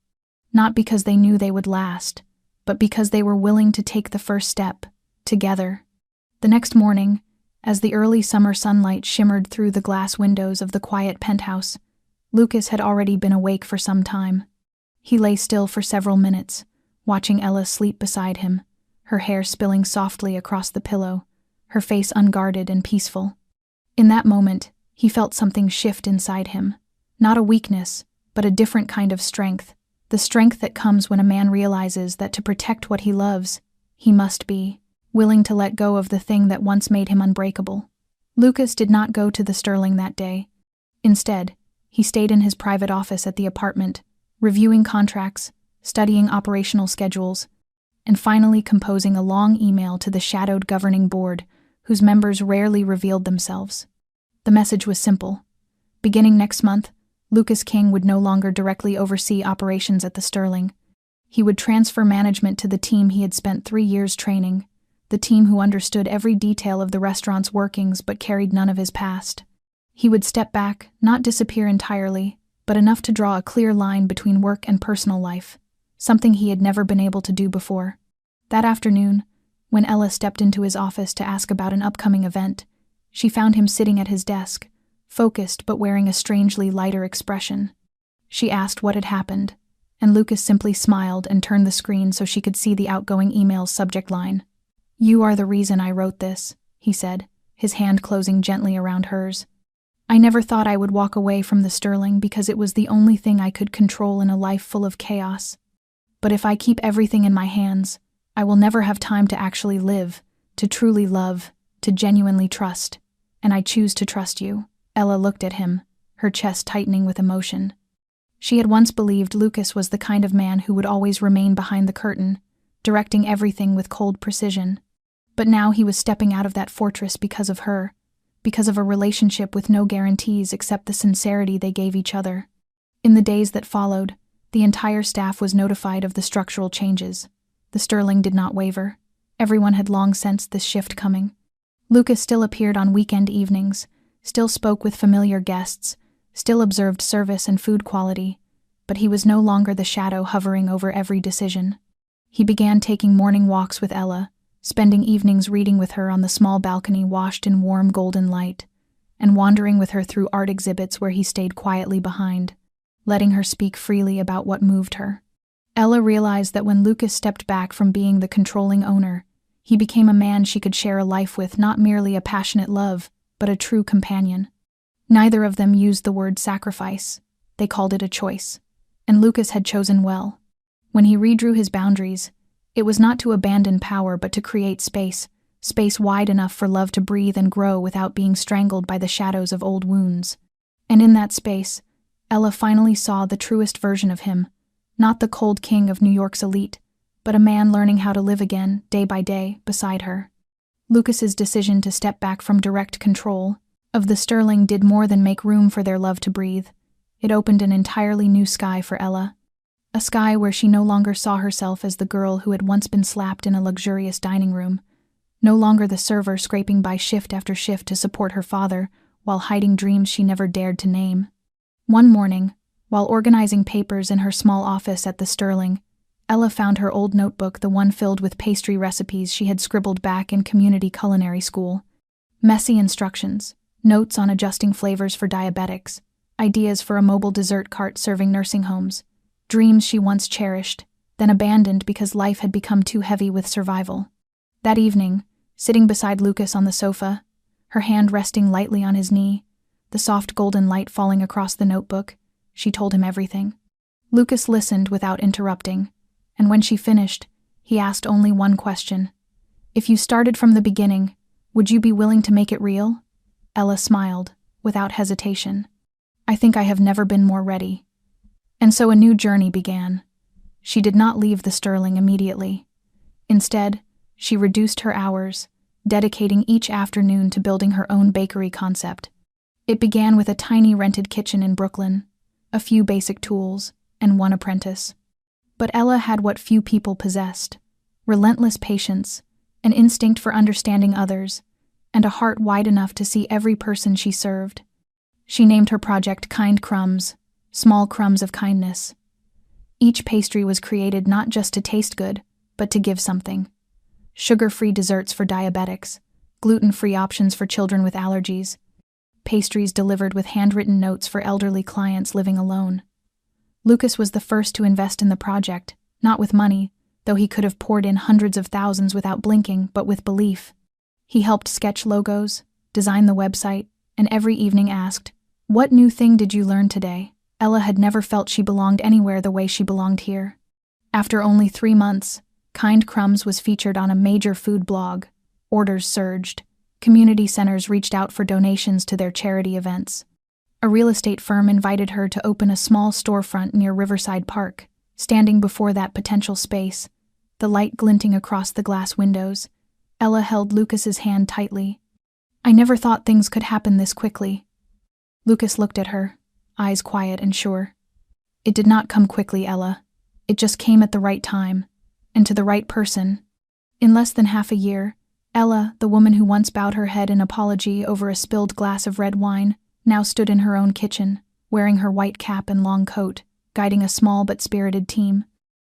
Not because they knew they would last, but because they were willing to take the first step, together. The next morning, as the early summer sunlight shimmered through the glass windows of the quiet penthouse, Lucas had already been awake for some time. He lay still for several minutes, watching Ella sleep beside him, her hair spilling softly across the pillow, her face unguarded and peaceful. In that moment, he felt something shift inside him. Not a weakness, but a different kind of strength. The strength that comes when a man realizes that to protect what he loves, he must be willing to let go of the thing that once made him unbreakable. Lucas did not go to the Sterling that day. Instead, he stayed in his private office at the apartment, reviewing contracts, studying operational schedules, and finally composing a long email to the shadowed governing board, whose members rarely revealed themselves. The message was simple. Beginning next month, Lucas King would no longer directly oversee operations at the Sterling. He would transfer management to the team he had spent 3 years training, the team who understood every detail of the restaurant's workings but carried none of his past. He would step back, not disappear entirely, but enough to draw a clear line between work and personal life, something he had never been able to do before. That afternoon, when Ella stepped into his office to ask about an upcoming event, she found him sitting at his desk, focused but wearing a strangely lighter expression. She asked what had happened, and Lucas simply smiled and turned the screen so she could see the outgoing email's subject line. "You are the reason I wrote this," he said, his hand closing gently around hers. "I never thought I would walk away from the Sterling because it was the only thing I could control in a life full of chaos. But if I keep everything in my hands, I will never have time to actually live, to truly love, to genuinely trust. And I choose to trust you." Ella looked at him, her chest tightening with emotion. She had once believed Lucas was the kind of man who would always remain behind the curtain, directing everything with cold precision. But now he was stepping out of that fortress because of her, because of a relationship with no guarantees except the sincerity they gave each other. In the days that followed, the entire staff was notified of the structural changes. The Sterling did not waver. Everyone had long sensed this shift coming. Lucas still appeared on weekend evenings, still spoke with familiar guests, still observed service and food quality, but he was no longer the shadow hovering over every decision. He began taking morning walks with Ella, spending evenings reading with her on the small balcony washed in warm golden light, and wandering with her through art exhibits where he stayed quietly behind, letting her speak freely about what moved her. Ella realized that when Lucas stepped back from being the controlling owner, he became a man she could share a life with, not merely a passionate love, but a true companion. Neither of them used the word sacrifice. They called it a choice. And Lucas had chosen well. When he redrew his boundaries, it was not to abandon power but to create space wide enough for love to breathe and grow without being strangled by the shadows of old wounds. And in that space, Ella finally saw the truest version of him, not the cold king of New York's elite, but a man learning how to live again, day by day, beside her. Lucas's decision to step back from direct control of the Sterling did more than make room for their love to breathe. It opened an entirely new sky for Ella, a sky where she no longer saw herself as the girl who had once been slapped in a luxurious dining room, no longer the server scraping by shift after shift to support her father while hiding dreams she never dared to name. One morning, while organizing papers in her small office at the Sterling, Ella found her old notebook, the one filled with pastry recipes she had scribbled back in community culinary school. Messy instructions, notes on adjusting flavors for diabetics, ideas for a mobile dessert cart serving nursing homes, dreams she once cherished, then abandoned because life had become too heavy with survival. That evening, sitting beside Lucas on the sofa, her hand resting lightly on his knee, the soft golden light falling across the notebook, she told him everything. Lucas listened without interrupting, and when she finished, he asked only one question. "If you started from the beginning, would you be willing to make it real?" Ella smiled, without hesitation. "I think I have never been more ready." And so a new journey began. She did not leave the Sterling immediately. Instead, she reduced her hours, dedicating each afternoon to building her own bakery concept. It began with a tiny rented kitchen in Brooklyn, a few basic tools, and one apprentice. But Ella had what few people possessed: relentless patience, an instinct for understanding others, and a heart wide enough to see every person she served. She named her project Kind Crumbs, small crumbs of kindness. Each pastry was created not just to taste good, but to give something. Sugar-free desserts for diabetics, gluten-free options for children with allergies, pastries delivered with handwritten notes for elderly clients living alone. Lucas was the first to invest in the project, not with money, though he could have poured in hundreds of thousands without blinking, but with belief. He helped sketch logos, design the website, and every evening asked, "What new thing did you learn today?" Ella had never felt she belonged anywhere the way she belonged here. After only 3 months, Kind Crumbs was featured on a major food blog. Orders surged. Community centers reached out for donations to their charity events. A real estate firm invited her to open a small storefront near Riverside Park. Standing before that potential space, the light glinting across the glass windows, Ella held Lucas's hand tightly. "I never thought things could happen this quickly." Lucas looked at her, eyes quiet and sure. "It did not come quickly, Ella. It just came at the right time, and to the right person. In less than half a year, Ella, the woman who once bowed her head in apology over a spilled glass of red wine, now stood in her own kitchen, wearing her white cap and long coat, guiding a small but spirited team.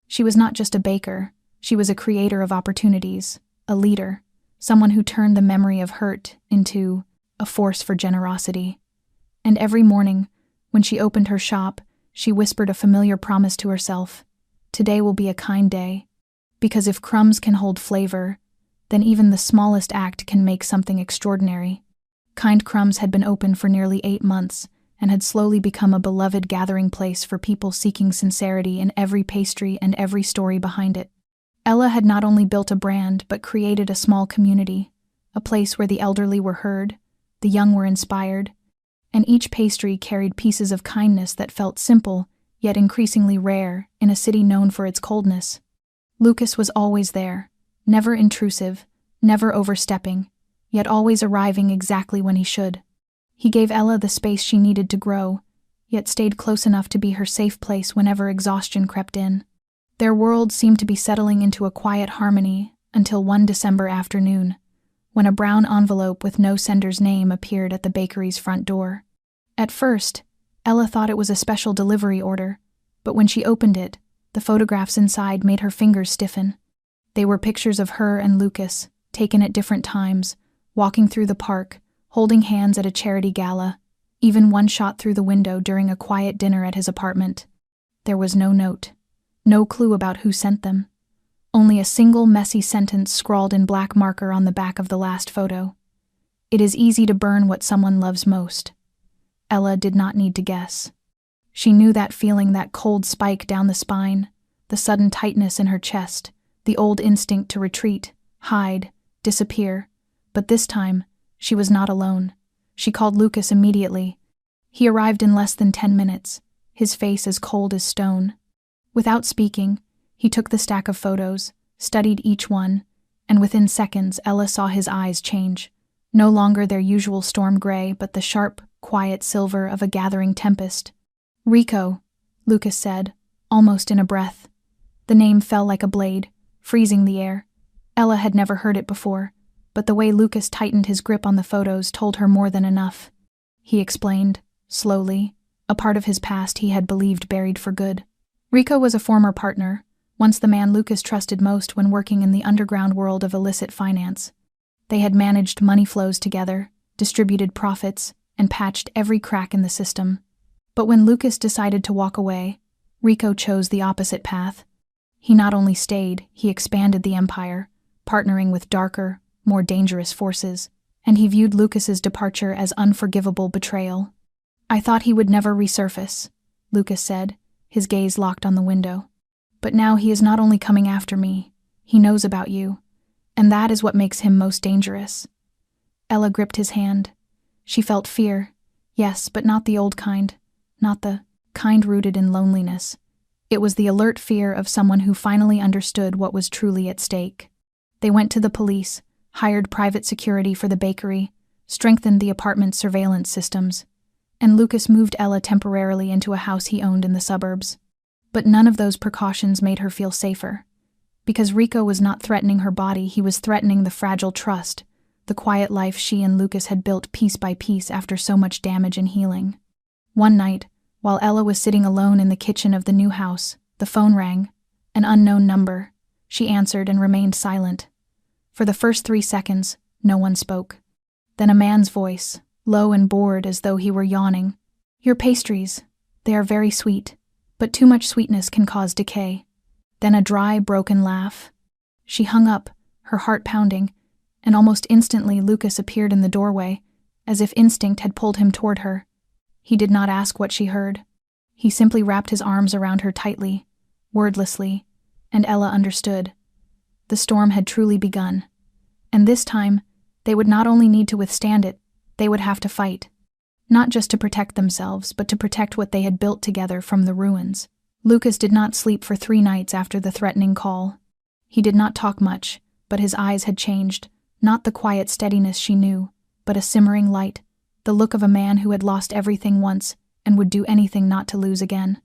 She was not just a baker, she was a creator of opportunities, a leader, someone who turned the memory of hurt into a force for generosity. And every morning, when she opened her shop, she whispered a familiar promise to herself: today will be a kind day. Because if crumbs can hold flavor, then even the smallest act can make something extraordinary. Kind Crumbs had been open for nearly 8 months and had slowly become a beloved gathering place for people seeking sincerity in every pastry and every story behind it. Ella had not only built a brand but created a small community, a place where the elderly were heard, the young were inspired, and each pastry carried pieces of kindness that felt simple yet increasingly rare in a city known for its coldness. Lucas was always there, never intrusive, never overstepping, yet always arriving exactly when he should. He gave Ella the space she needed to grow, yet stayed close enough to be her safe place whenever exhaustion crept in. Their world seemed to be settling into a quiet harmony until one December afternoon, when a brown envelope with no sender's name appeared at the bakery's front door. At first, Ella thought it was a special delivery order, but when she opened it, the photographs inside made her fingers stiffen. They were pictures of her and Lucas, taken at different times, walking through the park, holding hands at a charity gala, even one shot through the window during a quiet dinner at his apartment. There was no note, no clue about who sent them, only a single messy sentence scrawled in black marker on the back of the last photo. It is easy to burn what someone loves most. Ella did not need to guess. She knew that feeling, that cold spike down the spine, the sudden tightness in her chest, the old instinct to retreat, hide, disappear. But this time, she was not alone. She called Lucas immediately. He arrived in less than 10 minutes, his face as cold as stone. Without speaking, he took the stack of photos, studied each one, and within seconds Ella saw his eyes change. No longer their usual storm gray, but the sharp, quiet silver of a gathering tempest. "Rico," Lucas said, almost in a breath. The name fell like a blade, freezing the air. Ella had never heard it before, but the way Lucas tightened his grip on the photos told her more than enough. He explained, slowly, a part of his past he had believed buried for good. Rico was a former partner, once the man Lucas trusted most when working in the underground world of illicit finance. They had managed money flows together, distributed profits, and patched every crack in the system. But when Lucas decided to walk away, Rico chose the opposite path. He not only stayed, he expanded the empire, partnering with darker, more dangerous forces, and he viewed Lucas's departure as unforgivable betrayal. "I thought he would never resurface," Lucas said, his gaze locked on the window. "But now he is not only coming after me, he knows about you, and that is what makes him most dangerous." Ella gripped his hand. She felt fear, yes, but not the old kind, not the kind rooted in loneliness. It was the alert fear of someone who finally understood what was truly at stake. They went to the police, hired private security for the bakery, strengthened the apartment's surveillance systems, and Lucas moved Ella temporarily into a house he owned in the suburbs. But none of those precautions made her feel safer. Because Rico was not threatening her body, he was threatening the fragile trust, the quiet life she and Lucas had built piece by piece after so much damage and healing. One night, while Ella was sitting alone in the kitchen of the new house, the phone rang, an unknown number. She answered and remained silent. For the first 3 seconds, no one spoke. Then a man's voice, low and bored as though he were yawning. "Your pastries, they are very sweet, but too much sweetness can cause decay." Then a dry, broken laugh. She hung up, her heart pounding, and almost instantly Lucas appeared in the doorway, as if instinct had pulled him toward her. He did not ask what she heard. He simply wrapped his arms around her tightly, wordlessly, and Ella understood. The storm had truly begun, and this time, they would not only need to withstand it, they would have to fight. Not just to protect themselves, but to protect what they had built together from the ruins. Lucas did not sleep for 3 nights after the threatening call. He did not talk much, but his eyes had changed, not the quiet steadiness she knew, but a simmering light, the look of a man who had lost everything once and would do anything not to lose again.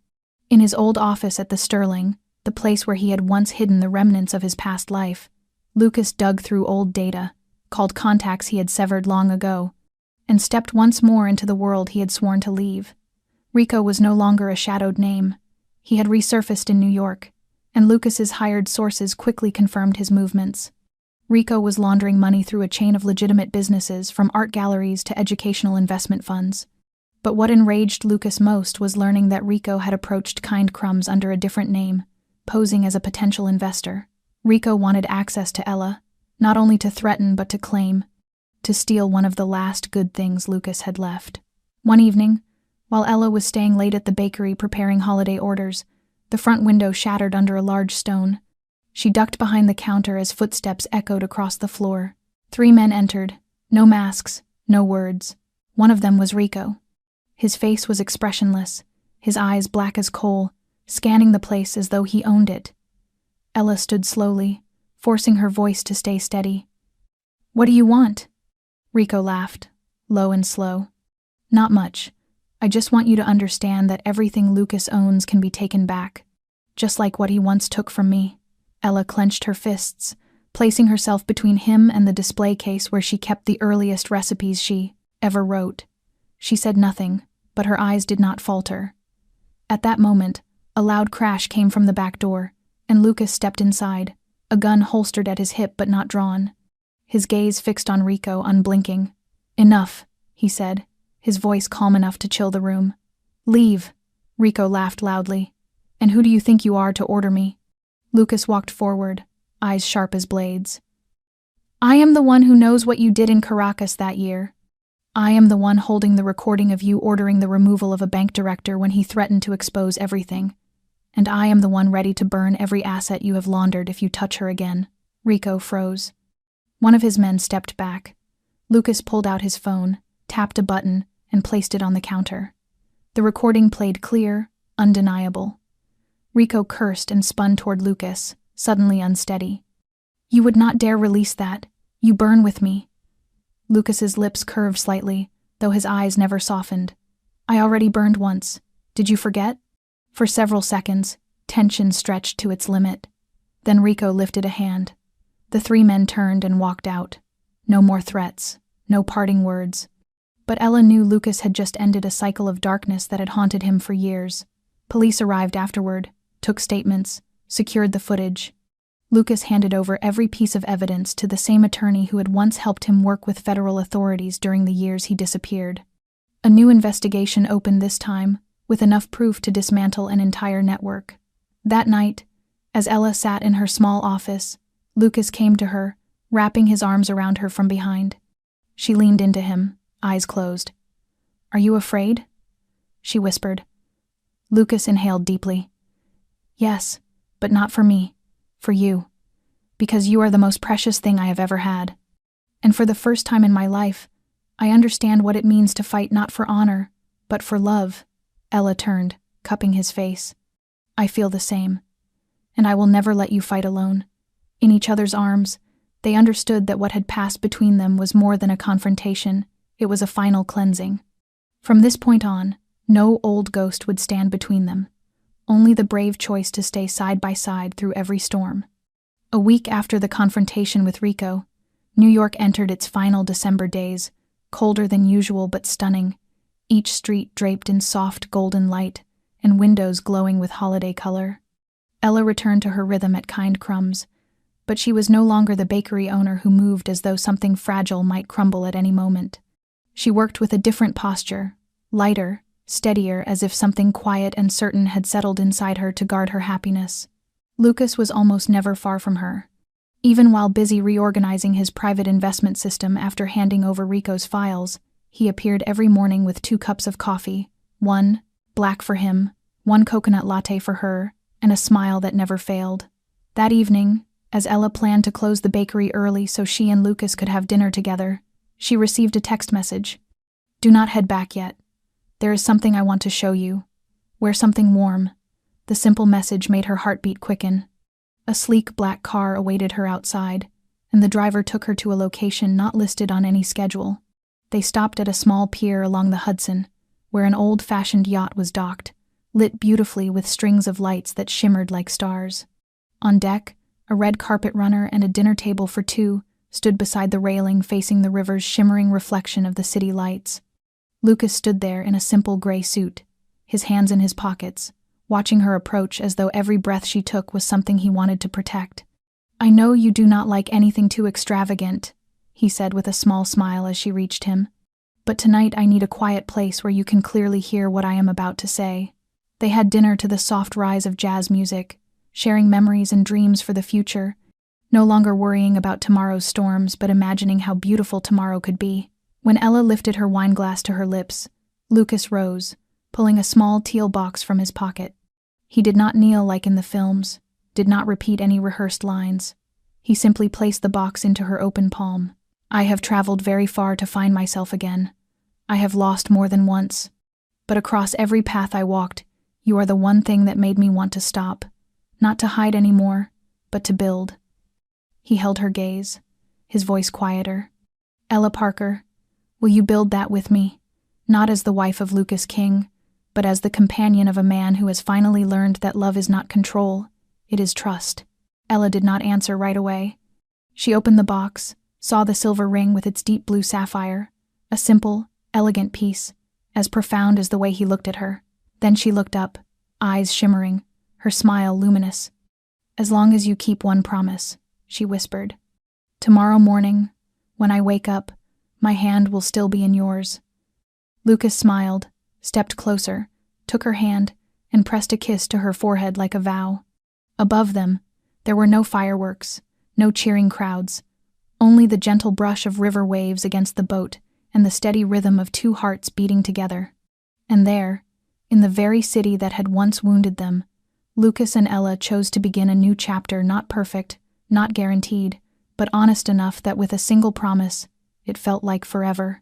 In his old office at the Sterling, the place where he had once hidden the remnants of his past life, Lucas dug through old data, called contacts he had severed long ago, and stepped once more into the world he had sworn to leave. Rico was no longer a shadowed name. He had resurfaced in New York, and Lucas's hired sources quickly confirmed his movements. Rico was laundering money through a chain of legitimate businesses, from art galleries to educational investment funds. But what enraged Lucas most was learning that Rico had approached Kind Crumbs under a different name, posing as a potential investor. Rico wanted access to Ella, not only to threaten but to claim, to steal one of the last good things Lucas had left. One evening, while Ella was staying late at the bakery preparing holiday orders, the front window shattered under a large stone. She ducked behind the counter as footsteps echoed across the floor. 3 men entered, no masks, no words. One of them was Rico. His face was expressionless, his eyes black as coal, scanning the place as though he owned it. Ella stood slowly, forcing her voice to stay steady. "What do you want?" Rico laughed, low and slow. "Not much. I just want you to understand that everything Lucas owns can be taken back, just like what he once took from me." Ella clenched her fists, placing herself between him and the display case where she kept the earliest recipes she ever wrote. She said nothing, but her eyes did not falter. At that moment, a loud crash came from the back door, and Lucas stepped inside, a gun holstered at his hip but not drawn. His gaze fixed on Rico, unblinking. "Enough," he said, his voice calm enough to chill the room. "Leave." Rico laughed loudly. "And who do you think you are to order me?" Lucas walked forward, eyes sharp as blades. "I am the one who knows what you did in Caracas that year. I am the one holding the recording of you ordering the removal of a bank director when he threatened to expose everything. And I am the one ready to burn every asset you have laundered if you touch her again." Rico froze. One of his men stepped back. Lucas pulled out his phone, tapped a button, and placed it on the counter. The recording played clear, undeniable. Rico cursed and spun toward Lucas, suddenly unsteady. "You would not dare release that. You burn with me." Lucas's lips curved slightly, though his eyes never softened. "I already burned once. Did you forget?" For several seconds, tension stretched to its limit. Then Rico lifted a hand. The 3 men turned and walked out. No more threats, no parting words. But Ella knew Lucas had just ended a cycle of darkness that had haunted him for years. Police arrived afterward, took statements, secured the footage. Lucas handed over every piece of evidence to the same attorney who had once helped him work with federal authorities during the years he disappeared. A new investigation opened this time, with enough proof to dismantle an entire network. That night, as Ella sat in her small office, Lucas came to her, wrapping his arms around her from behind. She leaned into him, eyes closed. "Are you afraid?" she whispered. Lucas inhaled deeply. "Yes, but not for me. For you. Because you are the most precious thing I have ever had. And for the first time in my life, I understand what it means to fight not for honor, but for love." Ella turned, cupping his face. "I feel the same. And I will never let you fight alone." In each other's arms, they understood that what had passed between them was more than a confrontation, it was a final cleansing. From this point on, no old ghost would stand between them. Only the brave choice to stay side by side through every storm. A week after the confrontation with Rico, New York entered its final December days, colder than usual but stunning, each street draped in soft golden light and windows glowing with holiday color. Ella returned to her rhythm at Kind Crumbs, but she was no longer the bakery owner who moved as though something fragile might crumble at any moment. She worked with a different posture, lighter, steadier, as if something quiet and certain had settled inside her to guard her happiness. Lucas was almost never far from her. Even while busy reorganizing his private investment system after handing over Rico's files, he appeared every morning with 2 cups of coffee, one black for him, one coconut latte for her, and a smile that never failed. That evening, as Ella planned to close the bakery early so she and Lucas could have dinner together, she received a text message. "Do not head back yet. There is something I want to show you. Wear something warm." The simple message made her heartbeat quicken. A sleek black car awaited her outside, and the driver took her to a location not listed on any schedule. They stopped at a small pier along the Hudson, where an old-fashioned yacht was docked, lit beautifully with strings of lights that shimmered like stars. On deck, A red carpet runner and a dinner table for two stood beside the railing facing the river's shimmering reflection of the city lights. Lucas stood there in a simple gray suit, his hands in his pockets, watching her approach as though every breath she took was something he wanted to protect. "I know you do not like anything too extravagant," he said with a small smile as she reached him. "But tonight I need a quiet place where you can clearly hear what I am about to say." They had dinner to the soft rise of jazz music, sharing memories and dreams for the future, no longer worrying about tomorrow's storms but imagining how beautiful tomorrow could be. When Ella lifted her wine glass to her lips, Lucas rose, pulling a small teal box from his pocket. He did not kneel like in the films, did not repeat any rehearsed lines. He simply placed the box into her open palm. "I have traveled very far to find myself again. I have lost more than once. But across every path I walked, you are the one thing that made me want to stop. Not to hide anymore, but to build." He held her gaze, his voice quieter. "Ella Parker, will you build that with me? Not as the wife of Lucas King, but as the companion of a man who has finally learned that love is not control, it is trust." Ella did not answer right away. She opened the box, saw the silver ring with its deep blue sapphire, a simple, elegant piece, as profound as the way he looked at her. Then she looked up, eyes shimmering, her smile luminous. "As long as you keep one promise," she whispered. "Tomorrow morning, when I wake up, my hand will still be in yours." Lucas smiled, stepped closer, took her hand, and pressed a kiss to her forehead like a vow. Above them, there were no fireworks, no cheering crowds, only the gentle brush of river waves against the boat and the steady rhythm of two hearts beating together. And there, in the very city that had once wounded them, Lucas and Ella chose to begin a new chapter, not perfect, not guaranteed, but honest enough that with a single promise, it felt like forever.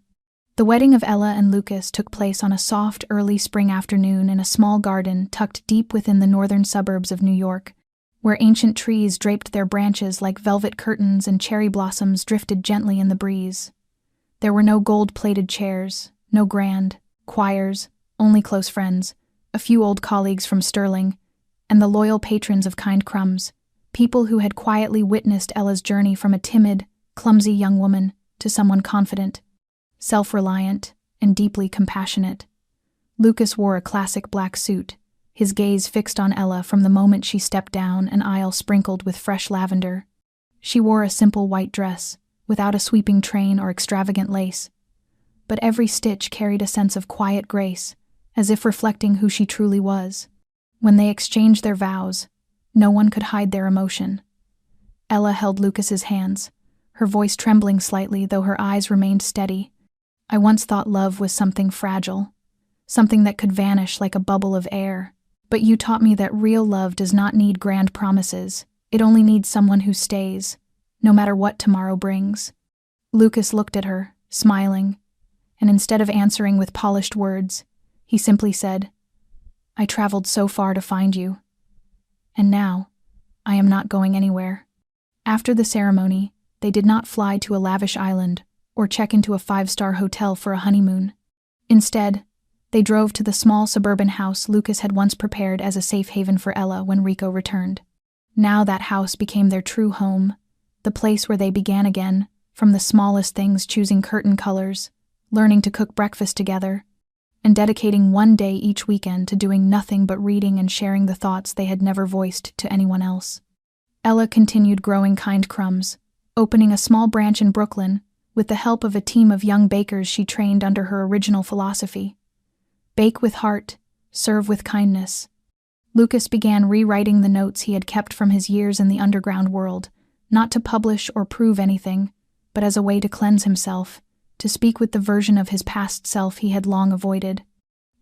The wedding of Ella and Lucas took place on a soft, early spring afternoon in a small garden tucked deep within the northern suburbs of New York, where ancient trees draped their branches like velvet curtains and cherry blossoms drifted gently in the breeze. There were no gold-plated chairs, no grand choirs, only close friends, a few old colleagues from Sterling, and the loyal patrons of Kind Crumbs, people who had quietly witnessed Ella's journey from a timid, clumsy young woman to someone confident, self-reliant, and deeply compassionate. Lucas wore a classic black suit, his gaze fixed on Ella from the moment she stepped down an aisle sprinkled with fresh lavender. She wore a simple white dress, without a sweeping train or extravagant lace, but every stitch carried a sense of quiet grace, as if reflecting who she truly was. When they exchanged their vows, no one could hide their emotion. Ella held Lucas's hands, her voice trembling slightly though her eyes remained steady. "I once thought love was something fragile, something that could vanish like a bubble of air. But you taught me that real love does not need grand promises. It only needs someone who stays, no matter what tomorrow brings." Lucas looked at her, smiling, and instead of answering with polished words, he simply said, "I traveled so far to find you. And now, I am not going anywhere." After the ceremony, they did not fly to a lavish island or check into a 5-star hotel for a honeymoon. Instead, they drove to the small suburban house Lucas had once prepared as a safe haven for Ella when Rico returned. Now that house became their true home, the place where they began again, from the smallest things, choosing curtain colors, learning to cook breakfast together, and dedicating one day each weekend to doing nothing but reading and sharing the thoughts they had never voiced to anyone else. Ella continued growing Kind Crumbs, opening a small branch in Brooklyn with the help of a team of young bakers she trained under her original philosophy. Bake with heart, serve with kindness. Lucas began rewriting the notes he had kept from his years in the underground world, not to publish or prove anything, but as a way to cleanse himself, to speak with the version of his past self he had long avoided.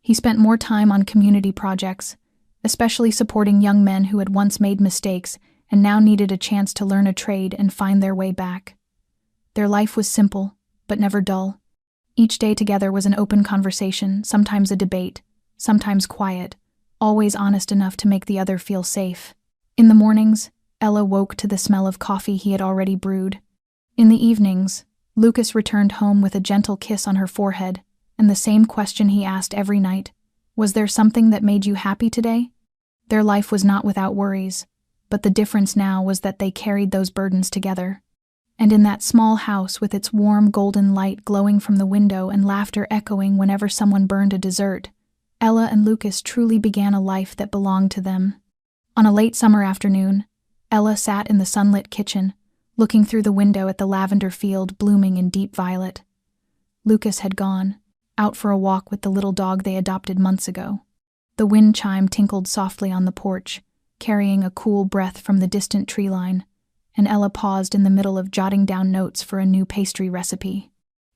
He spent more time on community projects, especially supporting young men who had once made mistakes and now needed a chance to learn a trade and find their way back. Their life was simple, but never dull. Each day together was an open conversation, sometimes a debate, sometimes quiet, always honest enough to make the other feel safe. In the mornings, Ella woke to the smell of coffee he had already brewed. In the evenings, Lucas returned home with a gentle kiss on her forehead, and the same question he asked every night: "Was there something that made you happy today?" Their life was not without worries, but the difference now was that they carried those burdens together. And in that small house with its warm golden light glowing from the window and laughter echoing whenever someone burned a dessert, Ella and Lucas truly began a life that belonged to them. On a late summer afternoon, Ella sat in the sunlit kitchen, looking through the window at the lavender field blooming in deep violet. Lucas had gone, out for a walk with the little dog they adopted months ago. The wind chime tinkled softly on the porch, carrying a cool breath from the distant tree line, and Ella paused in the middle of jotting down notes for a new pastry recipe.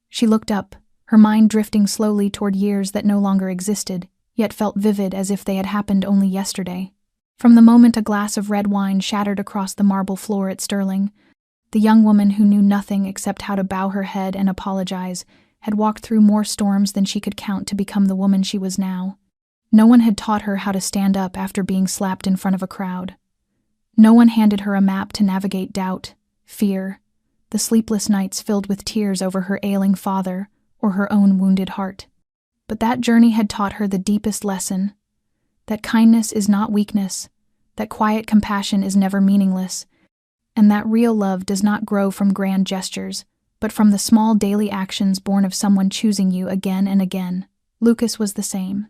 She looked up, her mind drifting slowly toward years that no longer existed, yet felt vivid as if they had happened only yesterday. From the moment a glass of red wine shattered across the marble floor at Sterling, the young woman who knew nothing except how to bow her head and apologize had walked through more storms than she could count to become the woman she was now. No one had taught her how to stand up after being slapped in front of a crowd. No one handed her a map to navigate doubt, fear, the sleepless nights filled with tears over her ailing father or her own wounded heart. But that journey had taught her the deepest lesson, that kindness is not weakness, that quiet compassion is never meaningless, and that real love does not grow from grand gestures, but from the small daily actions born of someone choosing you again and again. Lucas was the same.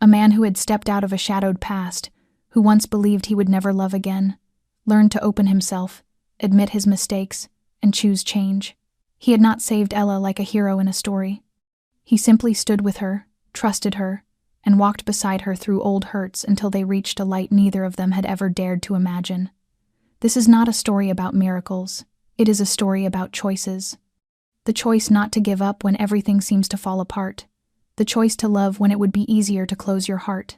A man who had stepped out of a shadowed past, who once believed he would never love again, learned to open himself, admit his mistakes, and choose change. He had not saved Ella like a hero in a story. He simply stood with her, trusted her, and walked beside her through old hurts until they reached a light neither of them had ever dared to imagine. This is not a story about miracles. It is a story about choices. The choice not to give up when everything seems to fall apart. The choice to love when it would be easier to close your heart.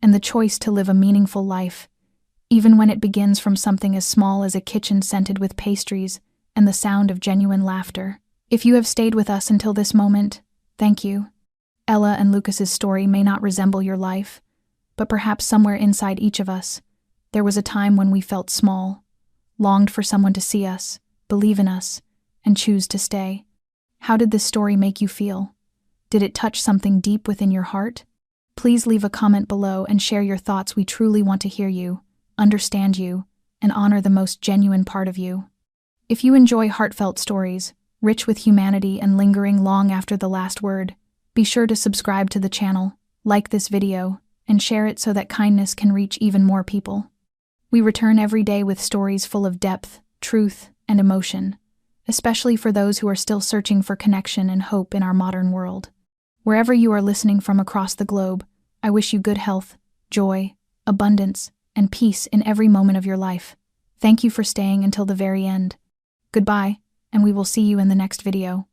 And the choice to live a meaningful life, even when it begins from something as small as a kitchen scented with pastries and the sound of genuine laughter. If you have stayed with us until this moment, thank you. Ella and Lucas's story may not resemble your life, but perhaps somewhere inside each of us, there was a time when we felt small, longed for someone to see us, believe in us, and choose to stay. How did this story make you feel? Did it touch something deep within your heart? Please leave a comment below and share your thoughts. We truly want to hear you, understand you, and honor the most genuine part of you. If you enjoy heartfelt stories, rich with humanity and lingering long after the last word, be sure to subscribe to the channel, like this video, and share it so that kindness can reach even more people. We return every day with stories full of depth, truth, and emotion, especially for those who are still searching for connection and hope in our modern world. Wherever you are listening from across the globe, I wish you good health, joy, abundance, and peace in every moment of your life. Thank you for staying until the very end. Goodbye, and we will see you in the next video.